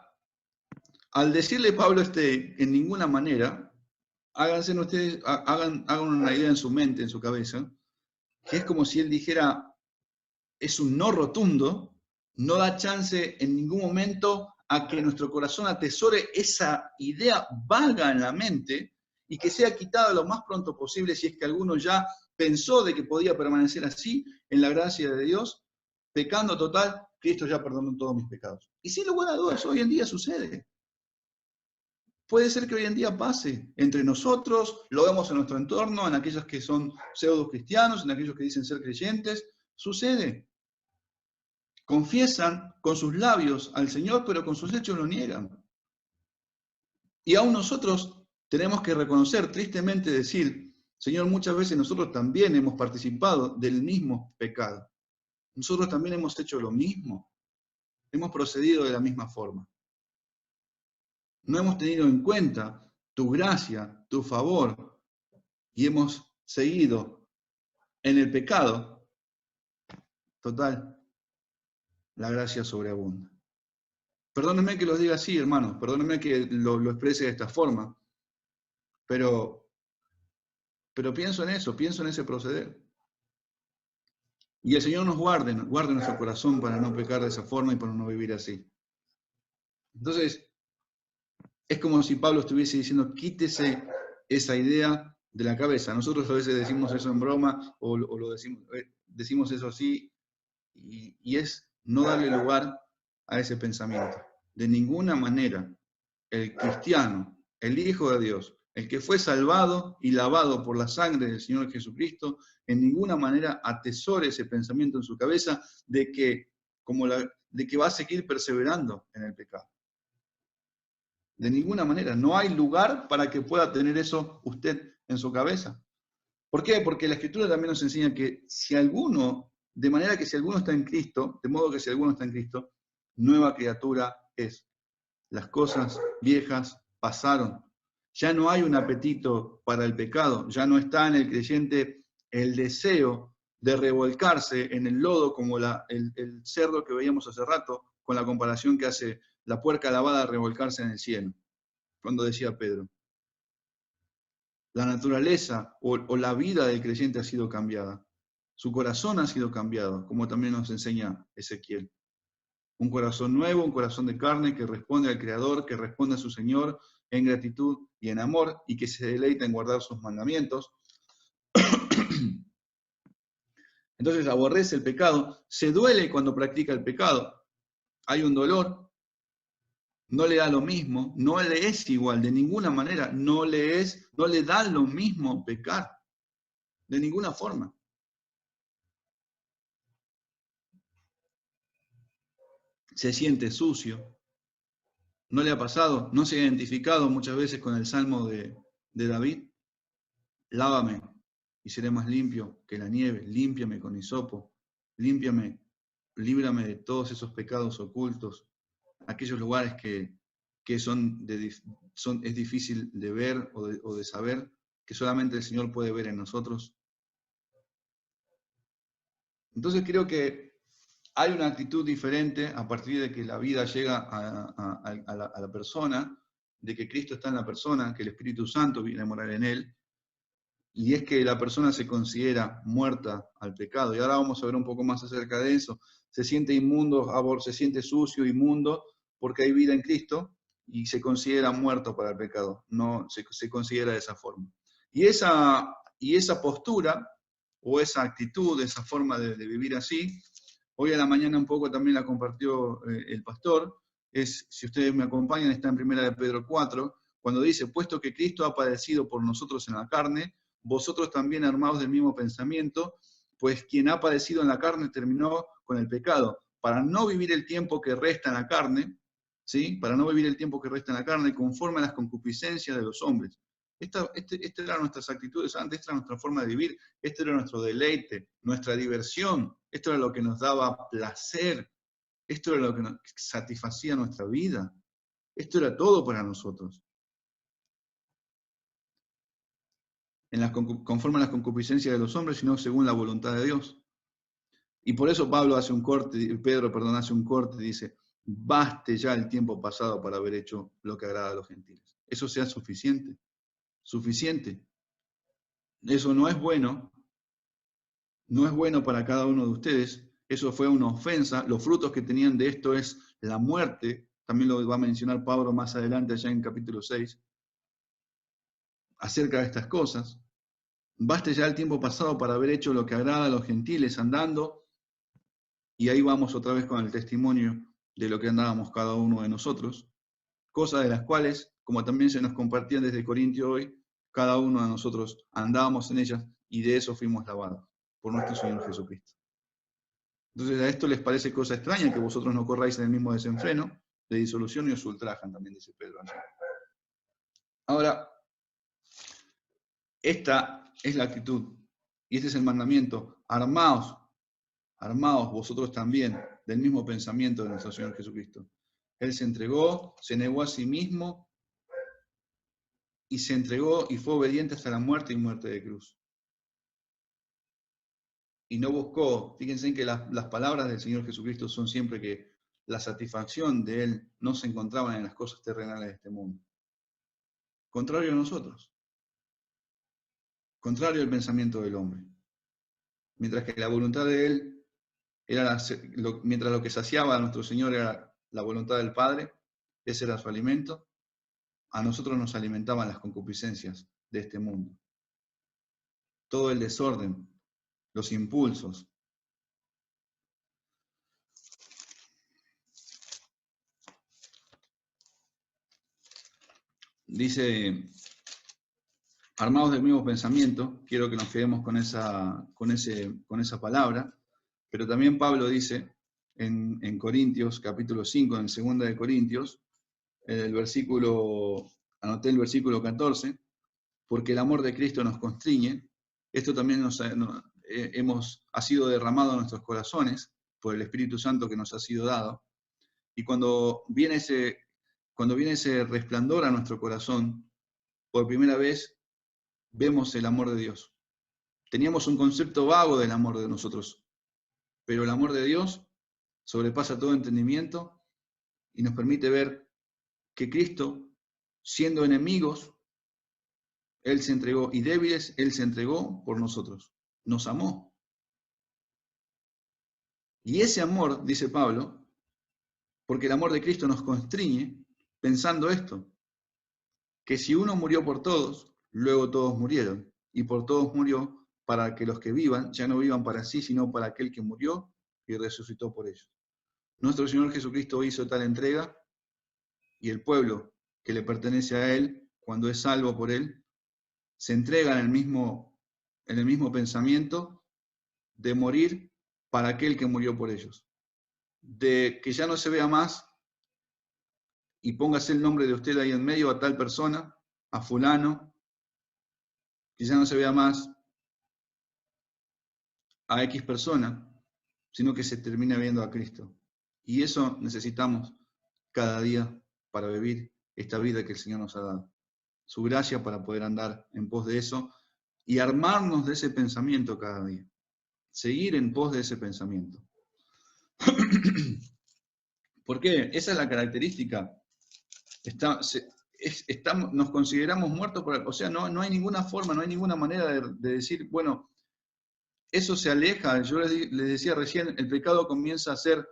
A: al decirle Pablo en ninguna manera, háganse ustedes, hagan una idea en su mente, en su cabeza, que es como si él dijera, es un no rotundo, no da chance en ningún momento a que nuestro corazón atesore esa idea vaga en la mente y que sea quitada lo más pronto posible si es que alguno ya pensó de que podía permanecer así en la gracia de Dios, pecando total, Cristo ya perdonó todos mis pecados. Y sin lugar a dudas, hoy en día sucede. Puede ser que hoy en día pase entre nosotros, lo vemos en nuestro entorno, en aquellos que son pseudo cristianos, en aquellos que dicen ser creyentes, sucede. Confiesan con sus labios al Señor, pero con sus hechos lo niegan. Y aún nosotros tenemos que reconocer, tristemente decir, Señor, muchas veces nosotros también hemos participado del mismo pecado. Nosotros también hemos hecho lo mismo. Hemos procedido de la misma forma. No hemos tenido en cuenta tu gracia, tu favor, y hemos seguido en el pecado. Total, la gracia sobreabunda. Perdónenme que los diga así, hermanos, perdónenme que lo exprese de esta forma, pero pienso en eso, pienso en ese proceder. Y el Señor nos guarde nuestro corazón para no pecar de esa forma y para no vivir así. Entonces, es como si Pablo estuviese diciendo, quítese esa idea de la cabeza. Nosotros a veces decimos eso en broma o lo decimos eso así, y es no darle lugar a ese pensamiento. De ninguna manera el cristiano, el Hijo de Dios, el que fue salvado y lavado por la sangre del Señor Jesucristo, en ninguna manera atesore ese pensamiento en su cabeza de que, de que va a seguir perseverando en el pecado. De ninguna manera. No hay lugar para que pueda tener eso usted en su cabeza. ¿Por qué? Porque la Escritura también nos enseña que si alguno, de manera que si alguno está en Cristo, de modo que si alguno está en Cristo, nueva criatura es. Las cosas viejas pasaron. Ya no hay un apetito para el pecado, ya no está en el creyente el deseo de revolcarse en el lodo como el cerdo que veíamos hace rato, con la comparación que hace la puerca lavada revolcarse en el cielo, cuando decía Pedro. La naturaleza o la vida del creyente ha sido cambiada. Su corazón ha sido cambiado, como también nos enseña Ezequiel. Un corazón nuevo, un corazón de carne que responde al Creador, que responde a su Señor en gratitud y en amor y que se deleita en guardar sus mandamientos. Entonces aborrece el pecado, se duele cuando practica el pecado. Hay un dolor, no le da lo mismo, no le es igual, de ninguna manera, no le da lo mismo pecar, de ninguna forma. Se siente sucio. ¿No le ha pasado? ¿No se ha identificado muchas veces con el Salmo de David? Lávame y seré más limpio que la nieve, límpiame con hisopo, límpiame, líbrame de todos esos pecados ocultos, aquellos lugares que es difícil de ver o de saber, que solamente el Señor puede ver en nosotros. Entonces creo que hay una actitud diferente a partir de que la vida llega a la persona, de que Cristo está en la persona, que el Espíritu Santo viene a morar en él, y es que la persona se considera muerta al pecado. Y ahora vamos a ver un poco más acerca de eso. Se siente inmundo, se siente sucio, inmundo, porque hay vida en Cristo, y se considera muerto para el pecado. No se considera de esa forma. Y esa postura, o esa actitud, esa forma de vivir así, hoy a la mañana un poco también la compartió el pastor, si ustedes me acompañan, está en 1 de Pedro 4, cuando dice, puesto que Cristo ha padecido por nosotros en la carne, vosotros también armados del mismo pensamiento, pues quien ha padecido en la carne terminó con el pecado, para no vivir el tiempo que resta en la carne, ¿sí? Para no vivir el tiempo que resta en la carne, conforme a las concupiscencias de los hombres. Estas eran nuestras actitudes antes, esta era nuestra forma de vivir, este era nuestro deleite, nuestra diversión, esto era lo que nos daba placer, esto era lo que nos satisfacía nuestra vida, esto era todo para nosotros. Conforme a las concupiscencias de los hombres, sino según la voluntad de Dios. Y por eso Pedro hace un corte y dice, baste ya el tiempo pasado para haber hecho lo que agrada a los gentiles. Eso sea suficiente. Eso no es bueno para cada uno de ustedes. Eso fue una ofensa. Los frutos que tenían de esto es la muerte. También lo va a mencionar Pablo más adelante, allá en capítulo 6, acerca de estas cosas. Baste ya el tiempo pasado para haber hecho lo que agrada a los gentiles, andando, y ahí vamos otra vez con el testimonio de lo que andábamos cada uno de nosotros, cosas de las cuales, como también se nos compartían desde Corintio hoy, cada uno de nosotros andábamos en ellas, y de eso fuimos lavados por nuestro Señor Jesucristo. Entonces a esto les parece cosa extraña que vosotros no corráis en el mismo desenfreno de disolución y os ultrajan, también dice Pedro. Ahora, esta es la actitud y este es el mandamiento. Armaos vosotros también del mismo pensamiento de nuestro Señor Jesucristo. Él se entregó, se negó a sí mismo y se entregó y fue obediente hasta la muerte y muerte de cruz. Y no buscó, fíjense que las palabras del Señor Jesucristo son siempre que la satisfacción de Él no se encontraba en las cosas terrenales de este mundo. Contrario a nosotros. Contrario al pensamiento del hombre. Mientras que la voluntad de Él mientras lo que saciaba a nuestro Señor era la voluntad del Padre, ese era su alimento, a nosotros nos alimentaban las concupiscencias de este mundo. Todo el desorden, los impulsos. Dice, armados del mismo pensamiento, quiero que nos quedemos con esa palabra, pero también Pablo dice en Corintios, capítulo 5, en 2 de Corintios, anoté el versículo 14, porque el amor de Cristo nos constriñe. Esto también ha sido derramado en nuestros corazones por el Espíritu Santo que nos ha sido dado. Y cuando viene ese resplandor a nuestro corazón, por primera vez vemos el amor de Dios. Teníamos un concepto vago del amor de nosotros, pero el amor de Dios sobrepasa todo entendimiento y nos permite ver que Cristo, siendo enemigos, Él se entregó, y débiles, Él se entregó por nosotros. Nos amó. Y ese amor, dice Pablo, porque el amor de Cristo nos constriñe, pensando esto, que si uno murió por todos, luego todos murieron, y por todos murió para que los que vivan ya no vivan para sí, sino para aquel que murió y resucitó por ellos. Nuestro Señor Jesucristo hizo tal entrega, y el pueblo que le pertenece a Él, cuando es salvo por Él, se entrega en el mismo pensamiento de morir para aquel que murió por ellos. De que ya no se vea más y póngase el nombre de usted ahí en medio a tal persona, a fulano, que ya no se vea más a X persona, sino que se termina viendo a Cristo. Y eso necesitamos cada día para vivir esta vida que el Señor nos ha dado. Su gracia para poder andar en pos de eso y armarnos de ese pensamiento cada día. Seguir en pos de ese pensamiento. ¿Por qué? Esa es la característica. Nos consideramos muertos, o sea, no hay ninguna forma, no hay ninguna manera de decir, bueno, eso se aleja. Yo les decía recién, el pecado comienza a ser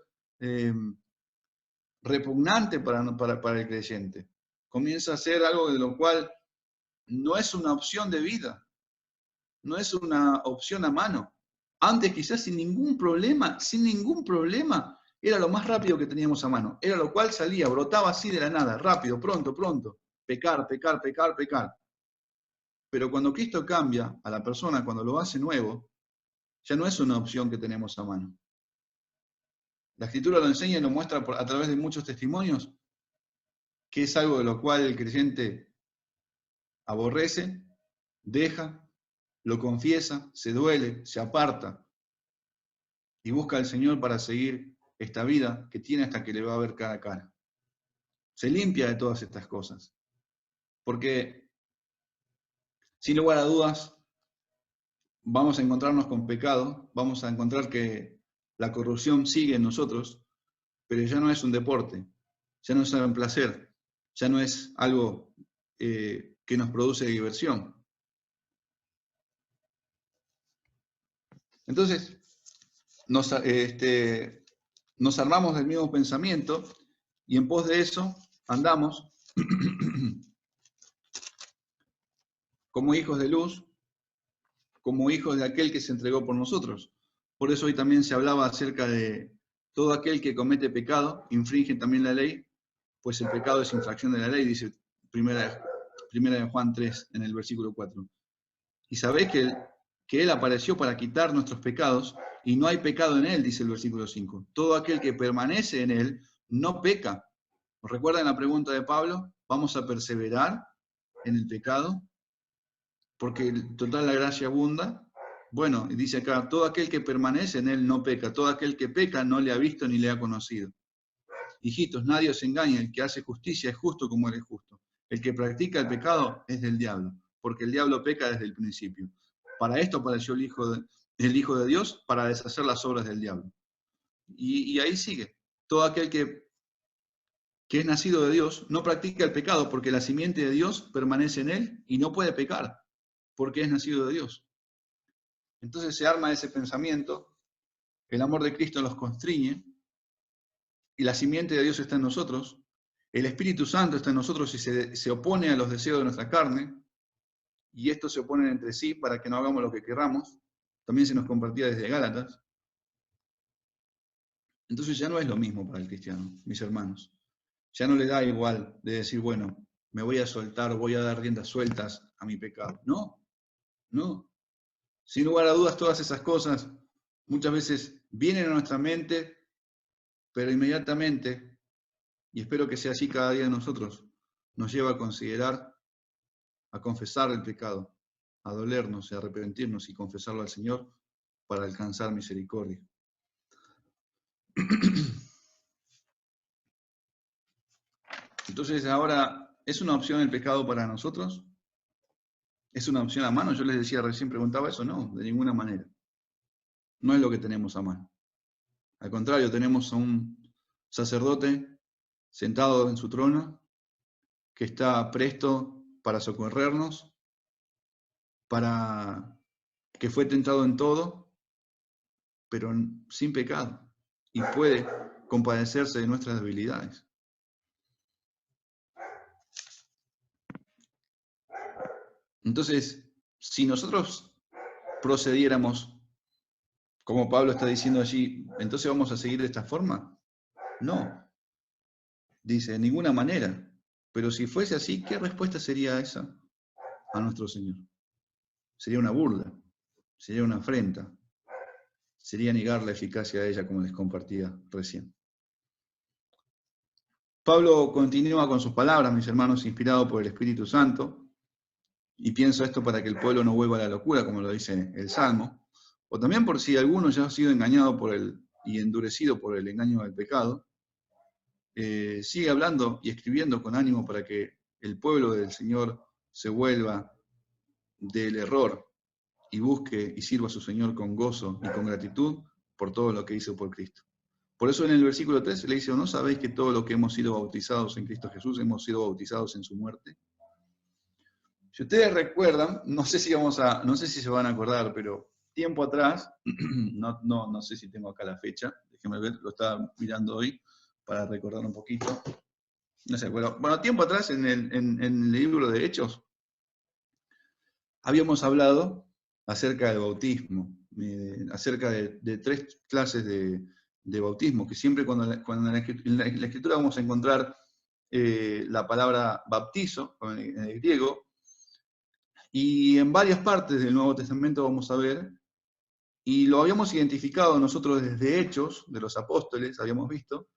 A: repugnante para el creyente. Comienza a ser algo de lo cual no es una opción de vida, no es una opción a mano. Antes quizás sin ningún problema, era lo más rápido que teníamos a mano. Era lo cual salía, brotaba así de la nada, rápido, pronto. Pecar. Pero cuando Cristo cambia a la persona, cuando lo hace nuevo, ya no es una opción que tenemos a mano. La Escritura lo enseña y lo muestra a través de muchos testimonios, que es algo de lo cual el creyente aborrece, deja, lo confiesa, se duele, se aparta y busca al Señor para seguir esta vida que tiene hasta que le va a ver cara a cara. Se limpia de todas estas cosas. Porque, sin lugar a dudas, vamos a encontrarnos con pecado, vamos a encontrar que la corrupción sigue en nosotros, pero ya no es un deporte, ya no es un placer, ya no es algo que nos produce diversión. Entonces, nos armamos del mismo pensamiento y en pos de eso andamos como hijos de luz, como hijos de aquel que se entregó por nosotros. Por eso hoy también se hablaba acerca de todo aquel que comete pecado, infringe también la ley, pues el pecado es infracción de la ley, dice primera de Juan 3, en el versículo 4. Y sabéis que Él apareció para quitar nuestros pecados, y no hay pecado en Él, dice el versículo 5. Todo aquel que permanece en Él no peca. ¿Os recuerdan la pregunta de Pablo? ¿Vamos a perseverar en el pecado? Porque total la gracia abunda. Bueno, y dice acá, todo aquel que permanece en Él no peca. Todo aquel que peca no le ha visto ni le ha conocido. Hijitos, nadie os engaña. El que hace justicia es justo como Él es justo. El que practica el pecado es del diablo, porque el diablo peca desde el principio. Para esto apareció el Hijo de Dios, para deshacer las obras del diablo. Y ahí sigue. Todo aquel que es nacido de Dios no practica el pecado, porque la simiente de Dios permanece en él y no puede pecar, porque es nacido de Dios. Entonces se arma ese pensamiento, el amor de Cristo los constriñe, y la simiente de Dios está en nosotros, el Espíritu Santo está en nosotros y se opone a los deseos de nuestra carne, y estos se oponen entre sí para que no hagamos lo que querramos. También se nos compartía desde Gálatas. Entonces ya no es lo mismo para el cristiano, mis hermanos. Ya no le da igual de decir, bueno, me voy a soltar, voy a dar riendas sueltas a mi pecado. No, no. Sin lugar a dudas, todas esas cosas muchas veces vienen a nuestra mente, pero inmediatamente, y espero que sea así cada día de nosotros, nos lleva a considerar, a confesar el pecado, a dolernos, a arrepentirnos y confesarlo al Señor para alcanzar misericordia. Entonces ahora, ¿es una opción el pecado para nosotros? ¿Es una opción a mano? Yo les decía recién, preguntaba eso. No, de ninguna manera. No es lo que tenemos a mano. Al contrario, tenemos a un sacerdote sentado en su trono que está presto para socorrernos, que fue tentado en todo, pero sin pecado, y puede compadecerse de nuestras debilidades. Entonces, si nosotros procediéramos como Pablo está diciendo allí, ¿entonces vamos a seguir de esta forma? No, dice, de ninguna manera. Pero si fuese así, ¿qué respuesta sería esa a nuestro Señor? Sería una burla, sería una afrenta, sería negar la eficacia de ella, como les compartía recién. Pablo continúa con sus palabras, mis hermanos, inspirado por el Espíritu Santo, y pienso esto para que el pueblo no vuelva a la locura, como lo dice el Salmo, o también por si alguno ya ha sido engañado y endurecido por el engaño del pecado, sigue hablando y escribiendo con ánimo para que el pueblo del Señor se vuelva del error y busque y sirva a su Señor con gozo y con gratitud por todo lo que hizo por Cristo. Por eso en el versículo 13 le dice, ¿no sabéis que todo lo que hemos sido bautizados en Cristo Jesús, hemos sido bautizados en su muerte? Si ustedes recuerdan, no sé si se van a acordar, pero tiempo atrás, no sé si tengo acá la fecha, déjenme ver, lo estaba mirando hoy para recordar un poquito. No sé, bueno, tiempo atrás en el libro de Hechos habíamos hablado acerca del bautismo, acerca de tres clases de bautismo, que siempre cuando en la Escritura vamos a encontrar la palabra baptizo, en el griego, y en varias partes del Nuevo Testamento vamos a ver, y lo habíamos identificado nosotros desde Hechos, de los apóstoles, habíamos visto,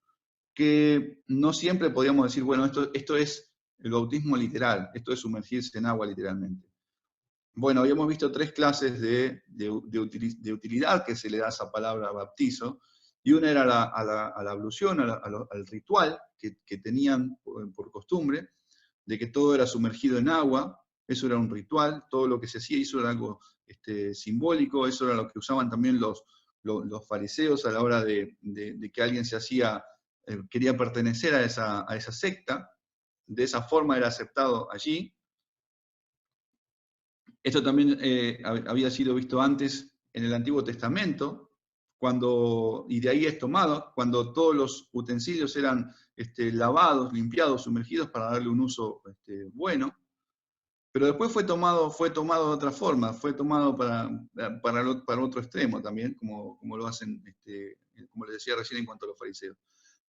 A: que no siempre podíamos decir, bueno, esto es el bautismo literal, esto es sumergirse en agua literalmente. Bueno, habíamos visto tres clases de utilidad que se le da a esa palabra bautizo, y una era a la ablución, al ritual que tenían por costumbre, de que todo era sumergido en agua, eso era un ritual, todo lo que se hacía, eso era algo simbólico, eso era lo que usaban también los fariseos a la hora de que alguien quería pertenecer a esa secta, de esa forma era aceptado allí. Esto también había sido visto antes en el Antiguo Testamento, y de ahí es tomado, cuando todos los utensilios eran lavados, limpiados, sumergidos para darle un uso bueno. Pero después fue tomado de otra forma, fue tomado para otro extremo también, como lo hacen, como les decía recién en cuanto a los fariseos.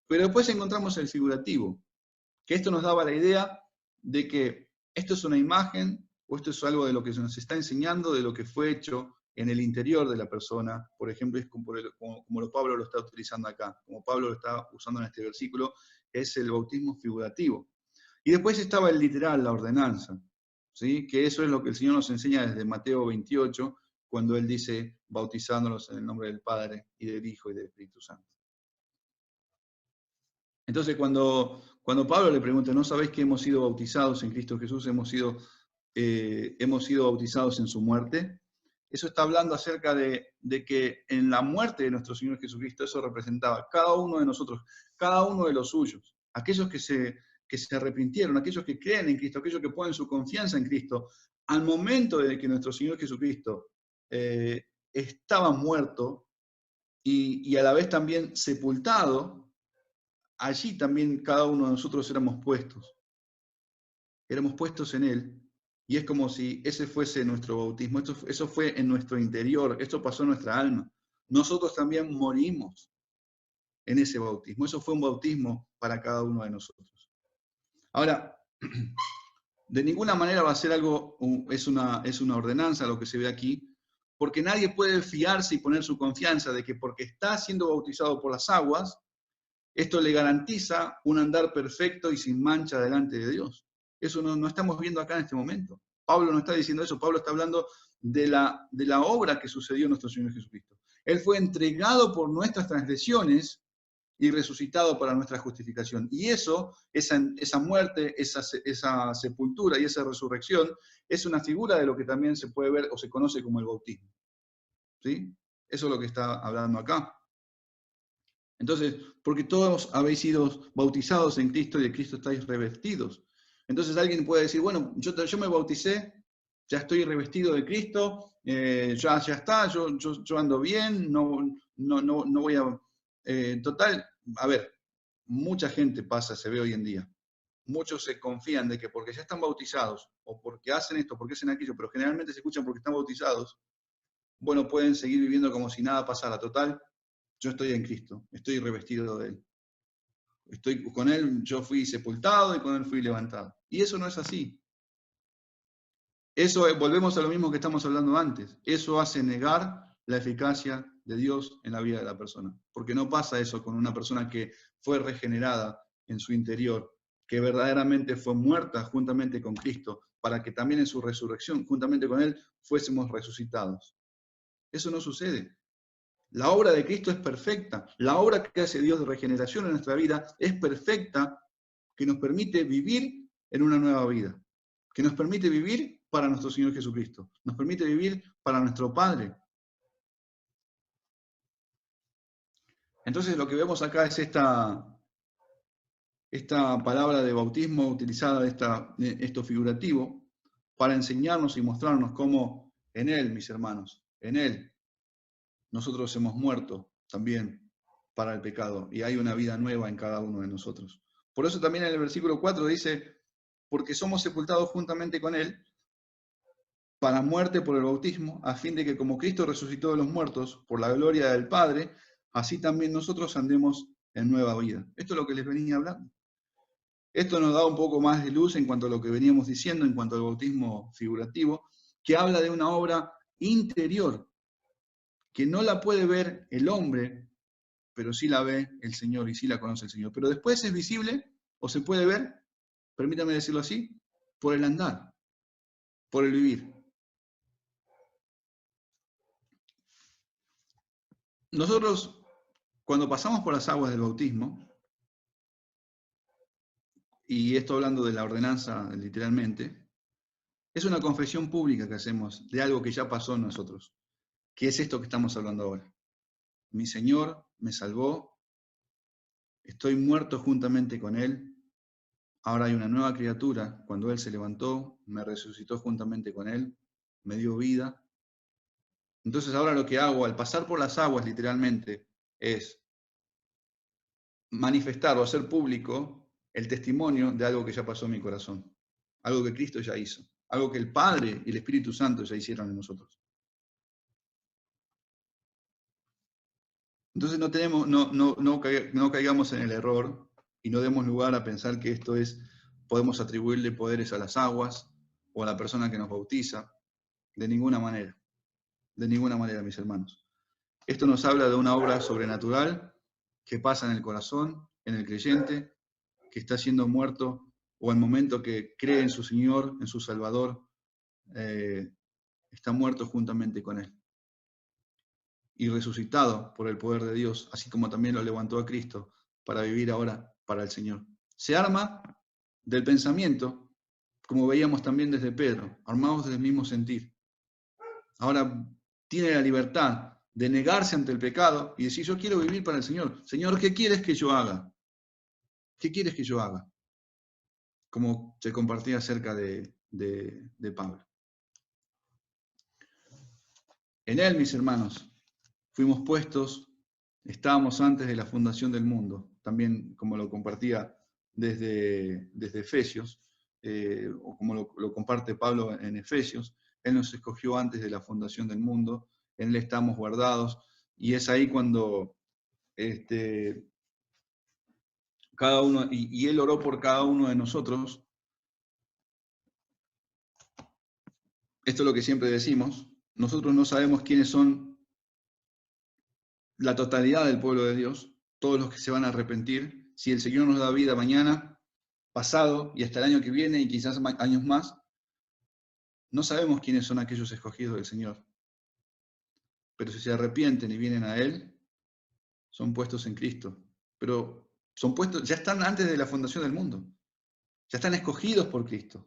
A: Pero después encontramos el figurativo, que esto nos daba la idea de que esto es una imagen, o esto es algo de lo que se nos está enseñando, de lo que fue hecho en el interior de la persona. Por ejemplo, es como Pablo lo está utilizando acá, como Pablo lo está usando en este versículo, es el bautismo figurativo. Y después estaba el literal, la ordenanza, ¿sí? Que eso es lo que el Señor nos enseña desde Mateo 28, cuando Él dice, bautizándolos en el nombre del Padre, y del Hijo, y del Espíritu Santo. Entonces, cuando Pablo le pregunta, ¿no sabéis que hemos sido bautizados en Cristo Jesús? Hemos sido bautizados en su muerte. Eso está hablando acerca de que en la muerte de nuestro Señor Jesucristo, eso representaba cada uno de nosotros, cada uno de los suyos, aquellos que se arrepintieron, aquellos que creen en Cristo, aquellos que ponen su confianza en Cristo, al momento de que nuestro Señor Jesucristo estaba muerto y a la vez también sepultado. allí también cada uno de nosotros éramos puestos en Él, y es como si ese fuese nuestro bautismo, eso fue en nuestro interior, esto pasó en nuestra alma. Nosotros también morimos en ese bautismo, eso fue un bautismo para cada uno de nosotros. Ahora, de ninguna manera va a ser algo, es una ordenanza lo que se ve aquí, porque nadie puede fiarse y poner su confianza de que porque está siendo bautizado por las aguas, esto le garantiza un andar perfecto y sin mancha delante de Dios. Eso no estamos viendo acá en este momento. Pablo no está diciendo eso, Pablo está hablando de la obra que sucedió en nuestro Señor Jesucristo. Él fue entregado por nuestras transgresiones y resucitado para nuestra justificación. Y eso, esa muerte, esa sepultura y esa resurrección, es una figura de lo que también se puede ver o se conoce como el bautismo. ¿Sí? Eso es lo que está hablando acá. Entonces, porque todos habéis sido bautizados en Cristo y de Cristo estáis revestidos. Entonces alguien puede decir, bueno, yo me bauticé, ya estoy revestido de Cristo, ya está, yo ando bien, no voy a... total, a ver, mucha gente pasa, se ve hoy en día. Muchos se confían de que porque ya están bautizados, o porque hacen esto, porque hacen aquello, pero generalmente se escuchan porque están bautizados, bueno, pueden seguir viviendo como si nada pasara. Total, yo estoy en Cristo, estoy revestido de Él. Estoy con Él, yo fui sepultado y con Él fui levantado. Y eso no es así. Eso, volvemos a lo mismo que estamos hablando antes. Eso hace negar la eficacia de Dios en la vida de la persona. Porque no pasa eso con una persona que fue regenerada en su interior, que verdaderamente fue muerta juntamente con Cristo, para que también en su resurrección, juntamente con Él, fuésemos resucitados. Eso no sucede. La obra de Cristo es perfecta. La obra que hace Dios de regeneración en nuestra vida es perfecta, que nos permite vivir en una nueva vida, que nos permite vivir para nuestro Señor Jesucristo, nos permite vivir para nuestro Padre. Entonces lo que vemos acá es esta palabra de bautismo utilizada, esto figurativo, para enseñarnos y mostrarnos cómo en Él, mis hermanos, en Él, nosotros hemos muerto también para el pecado y hay una vida nueva en cada uno de nosotros. Por eso también en el versículo 4 dice, porque somos sepultados juntamente con Él para muerte por el bautismo, a fin de que como Cristo resucitó de los muertos por la gloria del Padre, así también nosotros andemos en nueva vida. Esto es lo que les venía hablando. Esto nos da un poco más de luz en cuanto a lo que veníamos diciendo, en cuanto al bautismo figurativo, que habla de una obra interior, que no la puede ver el hombre, pero sí la ve el Señor y sí la conoce el Señor. Pero después es visible o se puede ver, permítame decirlo así, por el andar, por el vivir. Nosotros, cuando pasamos por las aguas del bautismo, y esto hablando de la ordenanza literalmente, es una confesión pública que hacemos de algo que ya pasó en nosotros, que es esto que estamos hablando ahora. Mi Señor me salvó, estoy muerto juntamente con Él, ahora hay una nueva criatura, cuando Él se levantó, me resucitó juntamente con Él, me dio vida. Entonces ahora lo que hago al pasar por las aguas literalmente es manifestar o hacer público el testimonio de algo que ya pasó en mi corazón, algo que Cristo ya hizo, algo que el Padre y el Espíritu Santo ya hicieron en nosotros. Entonces no caigamos en el error y no demos lugar a pensar que esto podemos atribuirle poderes a las aguas o a la persona que nos bautiza. De ninguna manera, mis hermanos. Esto nos habla de una obra sobrenatural que pasa en el corazón, en el creyente, que está siendo muerto o al momento que cree en su Señor, en su Salvador, está muerto juntamente con Él. Y resucitado por el poder de Dios, así como también lo levantó a Cristo para vivir ahora para el Señor. Se arma del pensamiento, como veíamos también desde Pedro, armados del mismo sentir. Ahora tiene la libertad de negarse ante el pecado y decir, yo quiero vivir para el Señor. Señor, ¿qué quieres que yo haga? ¿Qué quieres que yo haga? Como se compartía acerca de Pablo. En Él, mis hermanos, fuimos puestos, estábamos antes de la fundación del mundo, también como lo compartía desde Efesios, o como lo comparte Pablo en Efesios. Él nos escogió antes de la fundación del mundo, en Él estamos guardados, y es ahí cuando cada uno, y Él oró por cada uno de nosotros. Esto es lo que siempre decimos, nosotros no sabemos quiénes son la totalidad del pueblo de Dios, todos los que se van a arrepentir. Si el Señor nos da vida mañana, pasado y hasta el año que viene y quizás años más, no sabemos quiénes son aquellos escogidos del Señor. Pero si se arrepienten y vienen a Él, son puestos en Cristo. Pero son puestos, ya están antes de la fundación del mundo. Ya están escogidos por Cristo.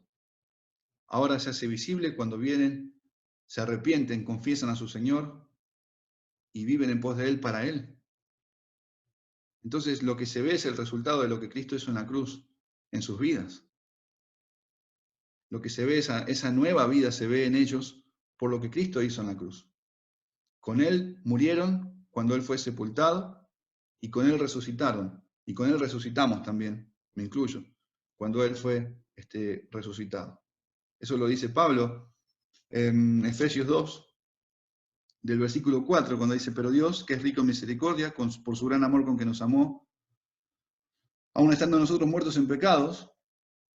A: Ahora se hace visible cuando vienen, se arrepienten, confiesan a su Señor y viven en pos de Él para Él. Entonces lo que se ve es el resultado de lo que Cristo hizo en la cruz, en sus vidas. Lo que se ve, esa nueva vida se ve en ellos por lo que Cristo hizo en la cruz. Con Él murieron cuando Él fue sepultado y con Él resucitaron. Y con Él resucitamos también, me incluyo, cuando Él fue resucitado. Eso lo dice Pablo en Efesios 2, del versículo 4, cuando dice: pero Dios, que es rico en misericordia, por su gran amor con que nos amó, aun estando nosotros muertos en pecados,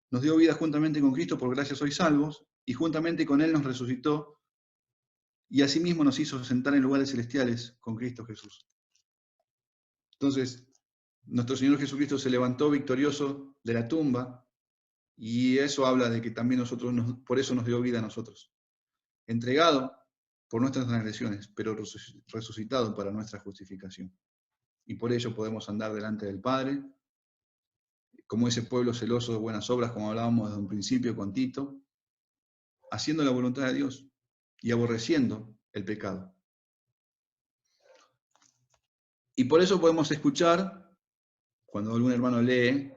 A: nos dio vida juntamente con Cristo, por gracia sois salvos, y juntamente con Él nos resucitó, y asimismo nos hizo sentar en lugares celestiales con Cristo Jesús. Entonces, nuestro Señor Jesucristo se levantó victorioso de la tumba, y eso habla de que también por eso nos dio vida a nosotros. Entregado por nuestras transgresiones, pero resucitado para nuestra justificación. Y por ello podemos andar delante del Padre, como ese pueblo celoso de buenas obras, como hablábamos desde un principio con Tito, haciendo la voluntad de Dios y aborreciendo el pecado. Y por eso podemos escuchar, cuando algún hermano lee,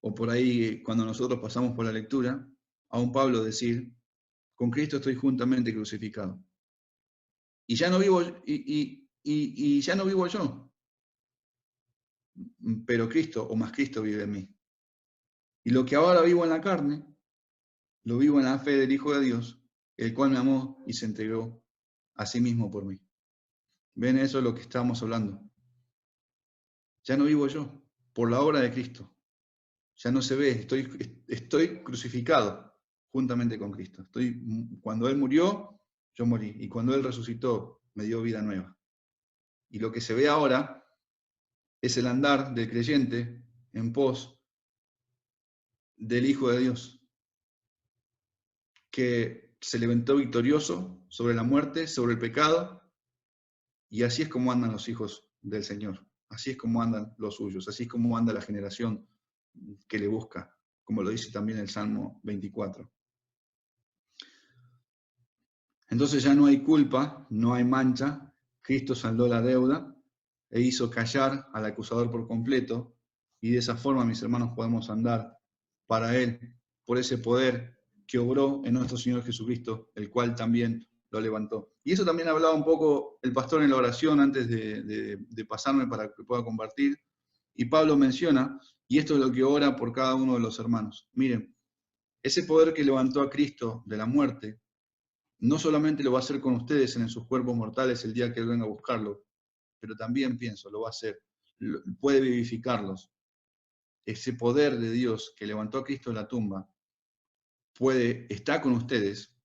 A: o por ahí cuando nosotros pasamos por la lectura, a un Pablo decir: con Cristo estoy juntamente crucificado. Y ya no vivo, y ya no vivo yo, pero Cristo, o más Cristo, vive en mí. Y lo que ahora vivo en la carne, lo vivo en la fe del Hijo de Dios, el cual me amó y se entregó a sí mismo por mí. ¿Ven? Eso es lo que estamos hablando. Ya no vivo yo, por la obra de Cristo. Ya no se ve, estoy crucificado juntamente con Cristo. Cuando Él murió, yo morí. Y cuando Él resucitó, me dio vida nueva. Y lo que se ve ahora es el andar del creyente en pos del Hijo de Dios, que se levantó victorioso sobre la muerte, sobre el pecado, y así es como andan los hijos del Señor. Así es como andan los suyos, así es como anda la generación que le busca, como lo dice también el Salmo 24. Entonces ya no hay culpa, no hay mancha, Cristo saldó la deuda e hizo callar al acusador por completo, y de esa forma, mis hermanos, podemos andar para Él, por ese poder que obró en nuestro Señor Jesucristo, el cual también lo levantó. Y eso también hablaba un poco el pastor en la oración antes de pasarme para que pueda compartir, y Pablo menciona, y esto es lo que ora por cada uno de los hermanos. Miren, ese poder que levantó a Cristo de la muerte, no solamente lo va a hacer con ustedes en sus cuerpos mortales el día que Él venga a buscarlo, pero también pienso, lo va a hacer, puede vivificarlos. Ese poder de Dios que levantó a Cristo de la tumba está con ustedes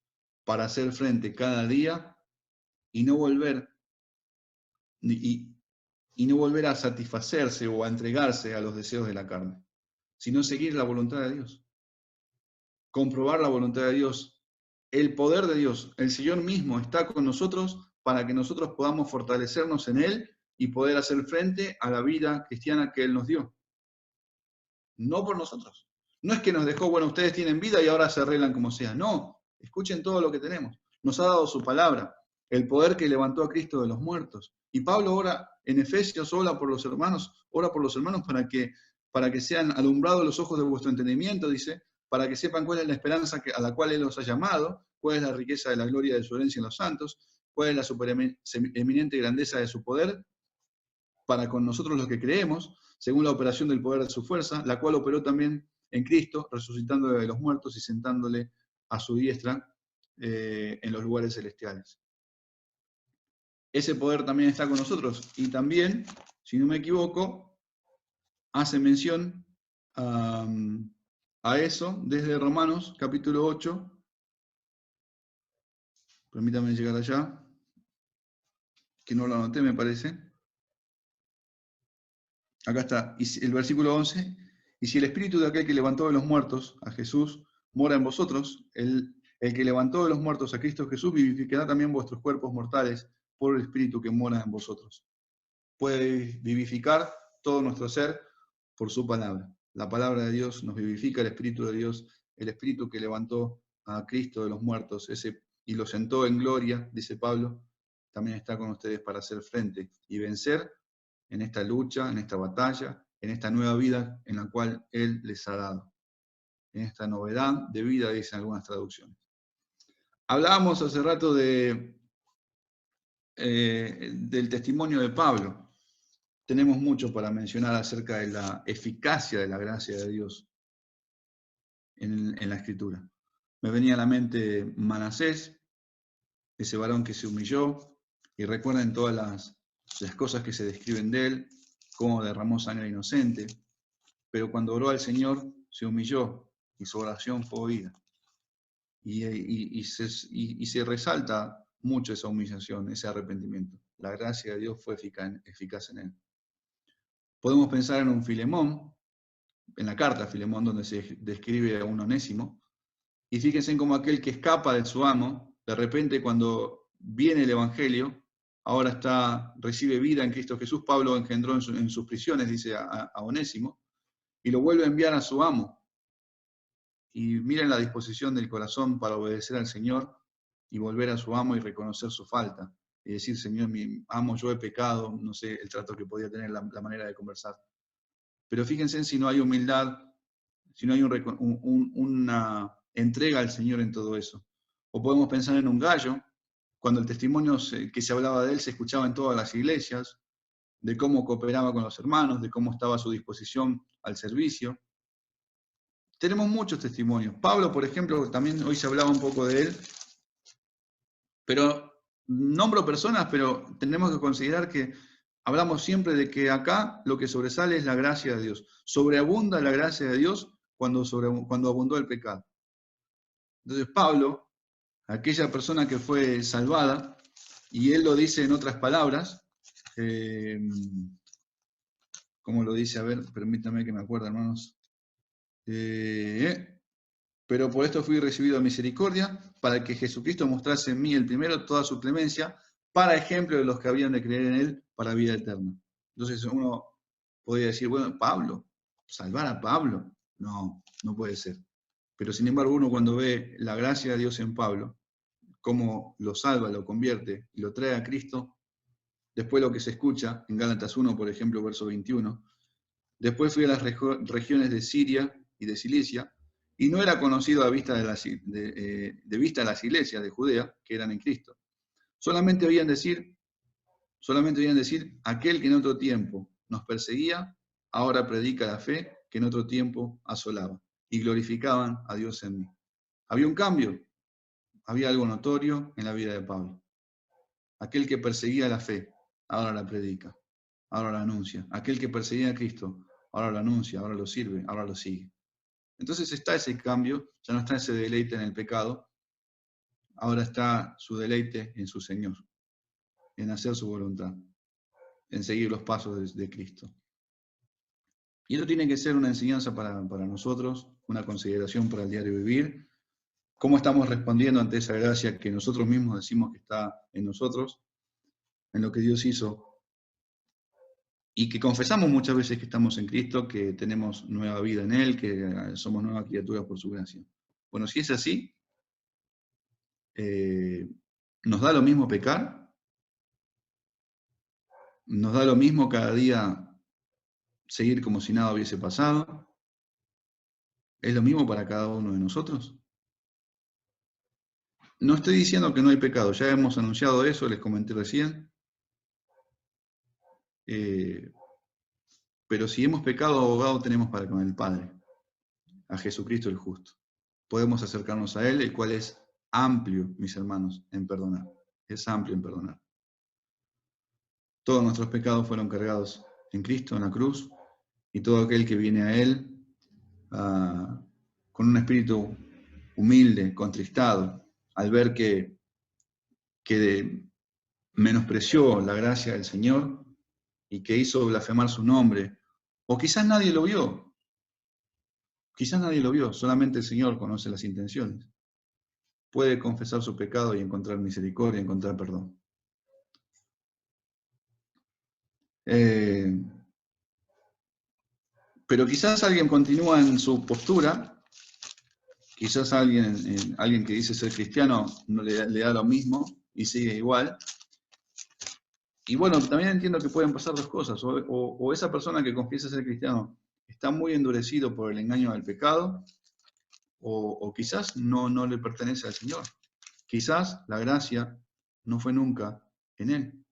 A: para hacer frente cada día y no volver a satisfacerse o a entregarse a los deseos de la carne, sino seguir la voluntad de Dios, comprobar la voluntad de Dios. El poder de Dios, el Señor mismo está con nosotros para que nosotros podamos fortalecernos en Él y poder hacer frente a la vida cristiana que Él nos dio. No por nosotros. No es que nos dejó, bueno, ustedes tienen vida y ahora se arreglan como sea. No, escuchen todo lo que tenemos. Nos ha dado su palabra, el poder que levantó a Cristo de los muertos. Y Pablo ora en Efesios, ora por los hermanos para que sean alumbrados los ojos de vuestro entendimiento, dice, para que sepan cuál es la esperanza a la cual Él los ha llamado, cuál es la riqueza de la gloria de su herencia en los santos, cuál es la supereminente grandeza de su poder para con nosotros los que creemos, según la operación del poder de su fuerza, la cual operó también en Cristo, resucitándole de los muertos y sentándole a su diestra en los lugares celestiales. Ese poder también está con nosotros. Y también, si no me equivoco, hace mención a eso desde Romanos capítulo 8. Permítanme llegar allá, que no lo anoté, me parece. Acá está, y el versículo 11. Y si el espíritu de aquel que levantó de los muertos a Jesús mora en vosotros, el que levantó de los muertos a Cristo Jesús vivificará también vuestros cuerpos mortales por el espíritu que mora en vosotros. Puede vivificar todo nuestro ser por su palabra. La palabra de Dios nos vivifica, el espíritu de Dios, el espíritu que levantó a Cristo de los muertos, y lo sentó en gloria, dice Pablo, también está con ustedes para hacer frente y vencer en esta lucha, en esta batalla, en esta nueva vida en la cual Él les ha dado. En esta novedad de vida, dicen algunas traducciones. Hablábamos hace rato del testimonio de Pablo. Tenemos mucho para mencionar acerca de la eficacia de la gracia de Dios en la Escritura. Me venía a la mente Manasés, ese varón que se humilló, y recuerden todas las cosas que se describen de él, cómo derramó sangre inocente, pero cuando oró al Señor se humilló y su oración fue oída. Y se resalta mucho esa humillación, ese arrepentimiento. La gracia de Dios fue eficaz en él. Podemos pensar en un Filemón, en la carta a Filemón, donde se describe a un Onésimo, y fíjense en cómo aquel que escapa de su amo, de repente cuando viene el Evangelio, ahora recibe vida en Cristo Jesús. Pablo engendró en sus prisiones, dice a Onésimo, y lo vuelve a enviar a su amo. Y miren la disposición del corazón para obedecer al Señor y volver a su amo y reconocer su falta. Y decir, Señor, mi amo, yo he pecado, no sé el trato que podía tener, la manera de conversar. Pero fíjense en si no hay humildad, si no hay una entrega al Señor en todo eso. O podemos pensar en un Gallo, cuando el testimonio que se hablaba de él se escuchaba en todas las iglesias, de cómo cooperaba con los hermanos, de cómo estaba a su disposición al servicio. Tenemos muchos testimonios. Pablo, por ejemplo, también hoy se hablaba un poco de él, pero nombro personas, pero tenemos que considerar que hablamos siempre de que acá lo que sobresale es la gracia de Dios. Sobreabunda la gracia de Dios cuando abundó el pecado. Entonces Pablo, aquella persona que fue salvada, y él lo dice en otras palabras, ¿cómo lo dice? A ver, permítanme que me acuerde, hermanos. Pero por esto fui recibido a misericordia, para que Jesucristo mostrase en mí el primero toda su clemencia, para ejemplo de los que habían de creer en él para vida eterna. Entonces uno podría decir, bueno, Pablo, salvar a Pablo. No, no puede ser. Pero sin embargo uno cuando ve la gracia de Dios en Pablo, cómo lo salva, lo convierte y lo trae a Cristo, después lo que se escucha en Gálatas 1, por ejemplo, verso 21, después fui a las regiones de Siria y de Cilicia, y no era conocido a vista de vista las iglesias de Judea, que eran en Cristo. Solamente oían decir, aquel que en otro tiempo nos perseguía, ahora predica la fe que en otro tiempo asolaba. Y glorificaban a Dios en mí. Había un cambio, había algo notorio en la vida de Pablo. Aquel que perseguía la fe, ahora la predica, ahora la anuncia. Aquel que perseguía a Cristo, ahora lo anuncia, ahora lo sirve, ahora lo sigue. Entonces está ese cambio, ya no está ese deleite en el pecado, ahora está su deleite en su Señor, en hacer su voluntad, en seguir los pasos de Cristo. Y esto tiene que ser una enseñanza para nosotros, una consideración para el diario vivir. ¿Cómo estamos respondiendo ante esa gracia que nosotros mismos decimos que está en nosotros, en lo que Dios hizo? Y que confesamos muchas veces que estamos en Cristo, que tenemos nueva vida en Él, que somos nuevas criaturas por su gracia. Bueno, si es así, ¿nos da lo mismo pecar? ¿Nos da lo mismo cada día seguir como si nada hubiese pasado? ¿Es lo mismo para cada uno de nosotros? No estoy diciendo que no hay pecado, ya hemos anunciado eso, les comenté recién. Pero si hemos pecado, abogado tenemos para con el Padre, a Jesucristo el justo. Podemos acercarnos a Él, el cual es amplio, mis hermanos, en perdonar. Es amplio en perdonar. Todos nuestros pecados fueron cargados en Cristo, en la cruz, y todo aquel que viene a Él con un espíritu humilde, contristado, al ver que menospreció la gracia del Señor y que hizo blasfemar su nombre, o quizás nadie lo vio, solamente el Señor conoce las intenciones. Puede confesar su pecado y encontrar misericordia, encontrar perdón. Pero quizás alguien continúa en su postura, quizás alguien que dice ser cristiano no le da lo mismo y sigue igual. Y bueno, también entiendo que pueden pasar dos cosas, o esa persona que confiesa ser cristiano está muy endurecido por el engaño del pecado, o quizás no le pertenece al Señor. Quizás la gracia no fue nunca en él.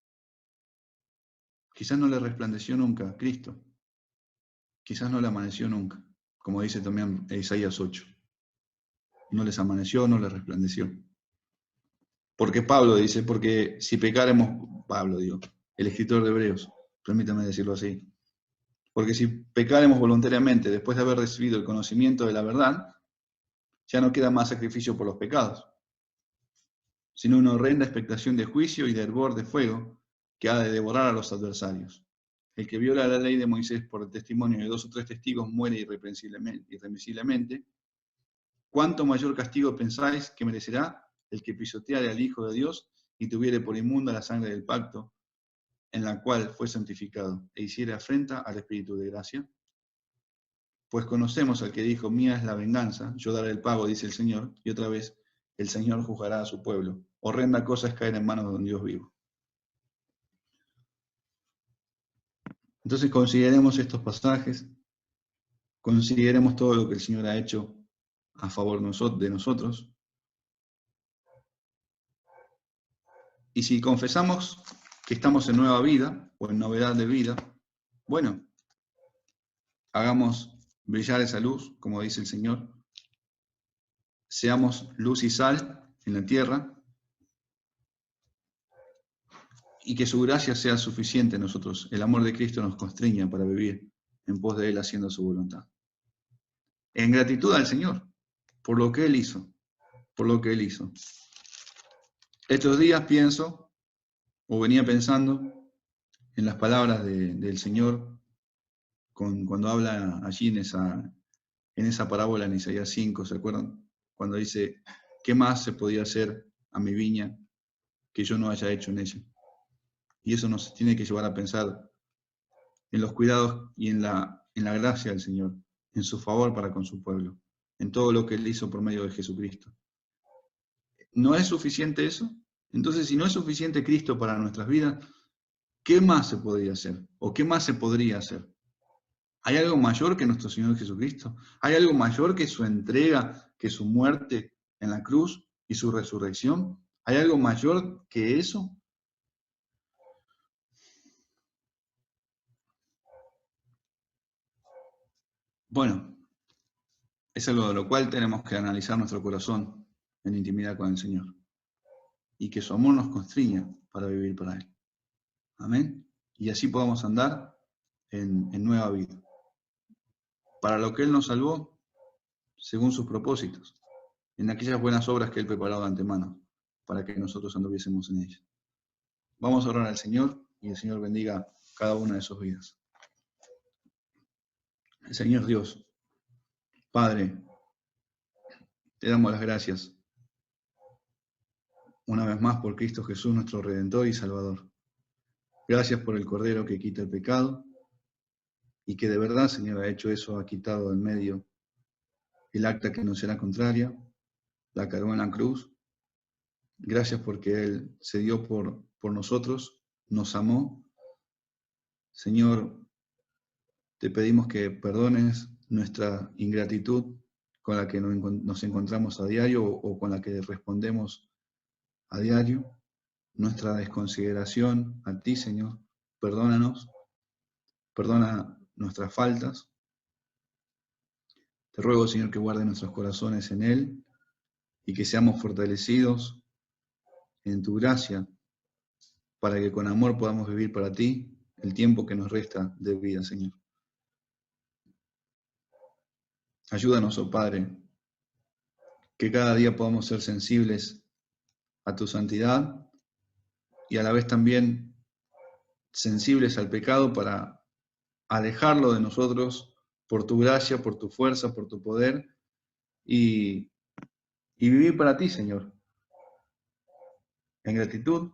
A: Quizás no le resplandeció nunca Cristo. Quizás no le amaneció nunca, como dice también Isaías 8. No les amaneció, no les resplandeció. Porque Pablo dice, porque si pecáremos, el escritor de Hebreos, permítame decirlo así, porque si pecáremos voluntariamente después de haber recibido el conocimiento de la verdad, ya no queda más sacrificio por los pecados, sino una horrenda expectación de juicio y de hervor de fuego que ha de devorar a los adversarios. El que viola la ley de Moisés por el testimonio de 2 o 3 testigos muere irremisiblemente. ¿Cuánto mayor castigo pensáis que merecerá el que pisoteare al Hijo de Dios y tuviere por inmunda la sangre del pacto, en la cual fue santificado, e hiciere afrenta al Espíritu de gracia? Pues conocemos al que dijo, mía es la venganza, yo daré el pago, dice el Señor, y otra vez, el Señor juzgará a su pueblo. Horrenda cosa es caer en manos de un Dios vivo. Entonces consideremos estos pasajes, consideremos todo lo que el Señor ha hecho a favor de nosotros. Y si confesamos que estamos en nueva vida o en novedad de vida, bueno, hagamos brillar esa luz, como dice el Señor. Seamos luz y sal en la tierra y que su gracia sea suficiente en nosotros. El amor de Cristo nos constriña para vivir en pos de Él haciendo su voluntad. En gratitud al Señor por lo que Él hizo, por lo que Él hizo. Estos días pienso, o venía pensando, en las palabras del Señor cuando habla allí en esa parábola en Isaías 5, ¿se acuerdan? Cuando dice, ¿qué más se podía hacer a mi viña que yo no haya hecho en ella? Y eso nos tiene que llevar a pensar en los cuidados y en la gracia del Señor, en su favor para con su pueblo, en todo lo que Él hizo por medio de Jesucristo. ¿No es suficiente eso? Entonces, si no es suficiente Cristo para nuestras vidas, ¿qué más se podría hacer? ¿O qué más se podría hacer? ¿Hay algo mayor que nuestro Señor Jesucristo? ¿Hay algo mayor que su entrega, que su muerte en la cruz y su resurrección? ¿Hay algo mayor que eso? Bueno, es algo de lo cual tenemos que analizar nuestro corazón en intimidad con el Señor. Y que su amor nos constriña para vivir para Él. Amén. Y así podamos andar en nueva vida. Para lo que Él nos salvó, según sus propósitos, en aquellas buenas obras que Él preparó de antemano, para que nosotros anduviésemos en ellas. Vamos a orar al Señor y el Señor bendiga cada una de sus vidas. El Señor Dios, Padre, te damos las gracias una vez más por Cristo Jesús, nuestro Redentor y Salvador. Gracias por el Cordero que quita el pecado y que de verdad, Señor, ha hecho eso, ha quitado en medio el acta que nos era contraria, la cargó en la cruz. Gracias porque Él se dio por nosotros, nos amó. Señor, te pedimos que perdones nuestra ingratitud con la que nos encontramos a diario o con la que respondemos a diario, nuestra desconsideración a ti, Señor. Perdónanos, perdona nuestras faltas. Te ruego, Señor, que guarde nuestros corazones en Él y que seamos fortalecidos en tu gracia para que con amor podamos vivir para ti el tiempo que nos resta de vida, Señor. Ayúdanos, oh Padre, que cada día podamos ser sensibles a tu santidad y a la vez también sensibles al pecado para alejarlo de nosotros por tu gracia, por tu fuerza, por tu poder y vivir para ti, Señor, en gratitud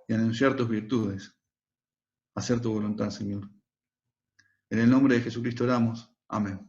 A: y anunciar tus virtudes, hacer tu voluntad, Señor. En el nombre de Jesucristo oramos. Amén.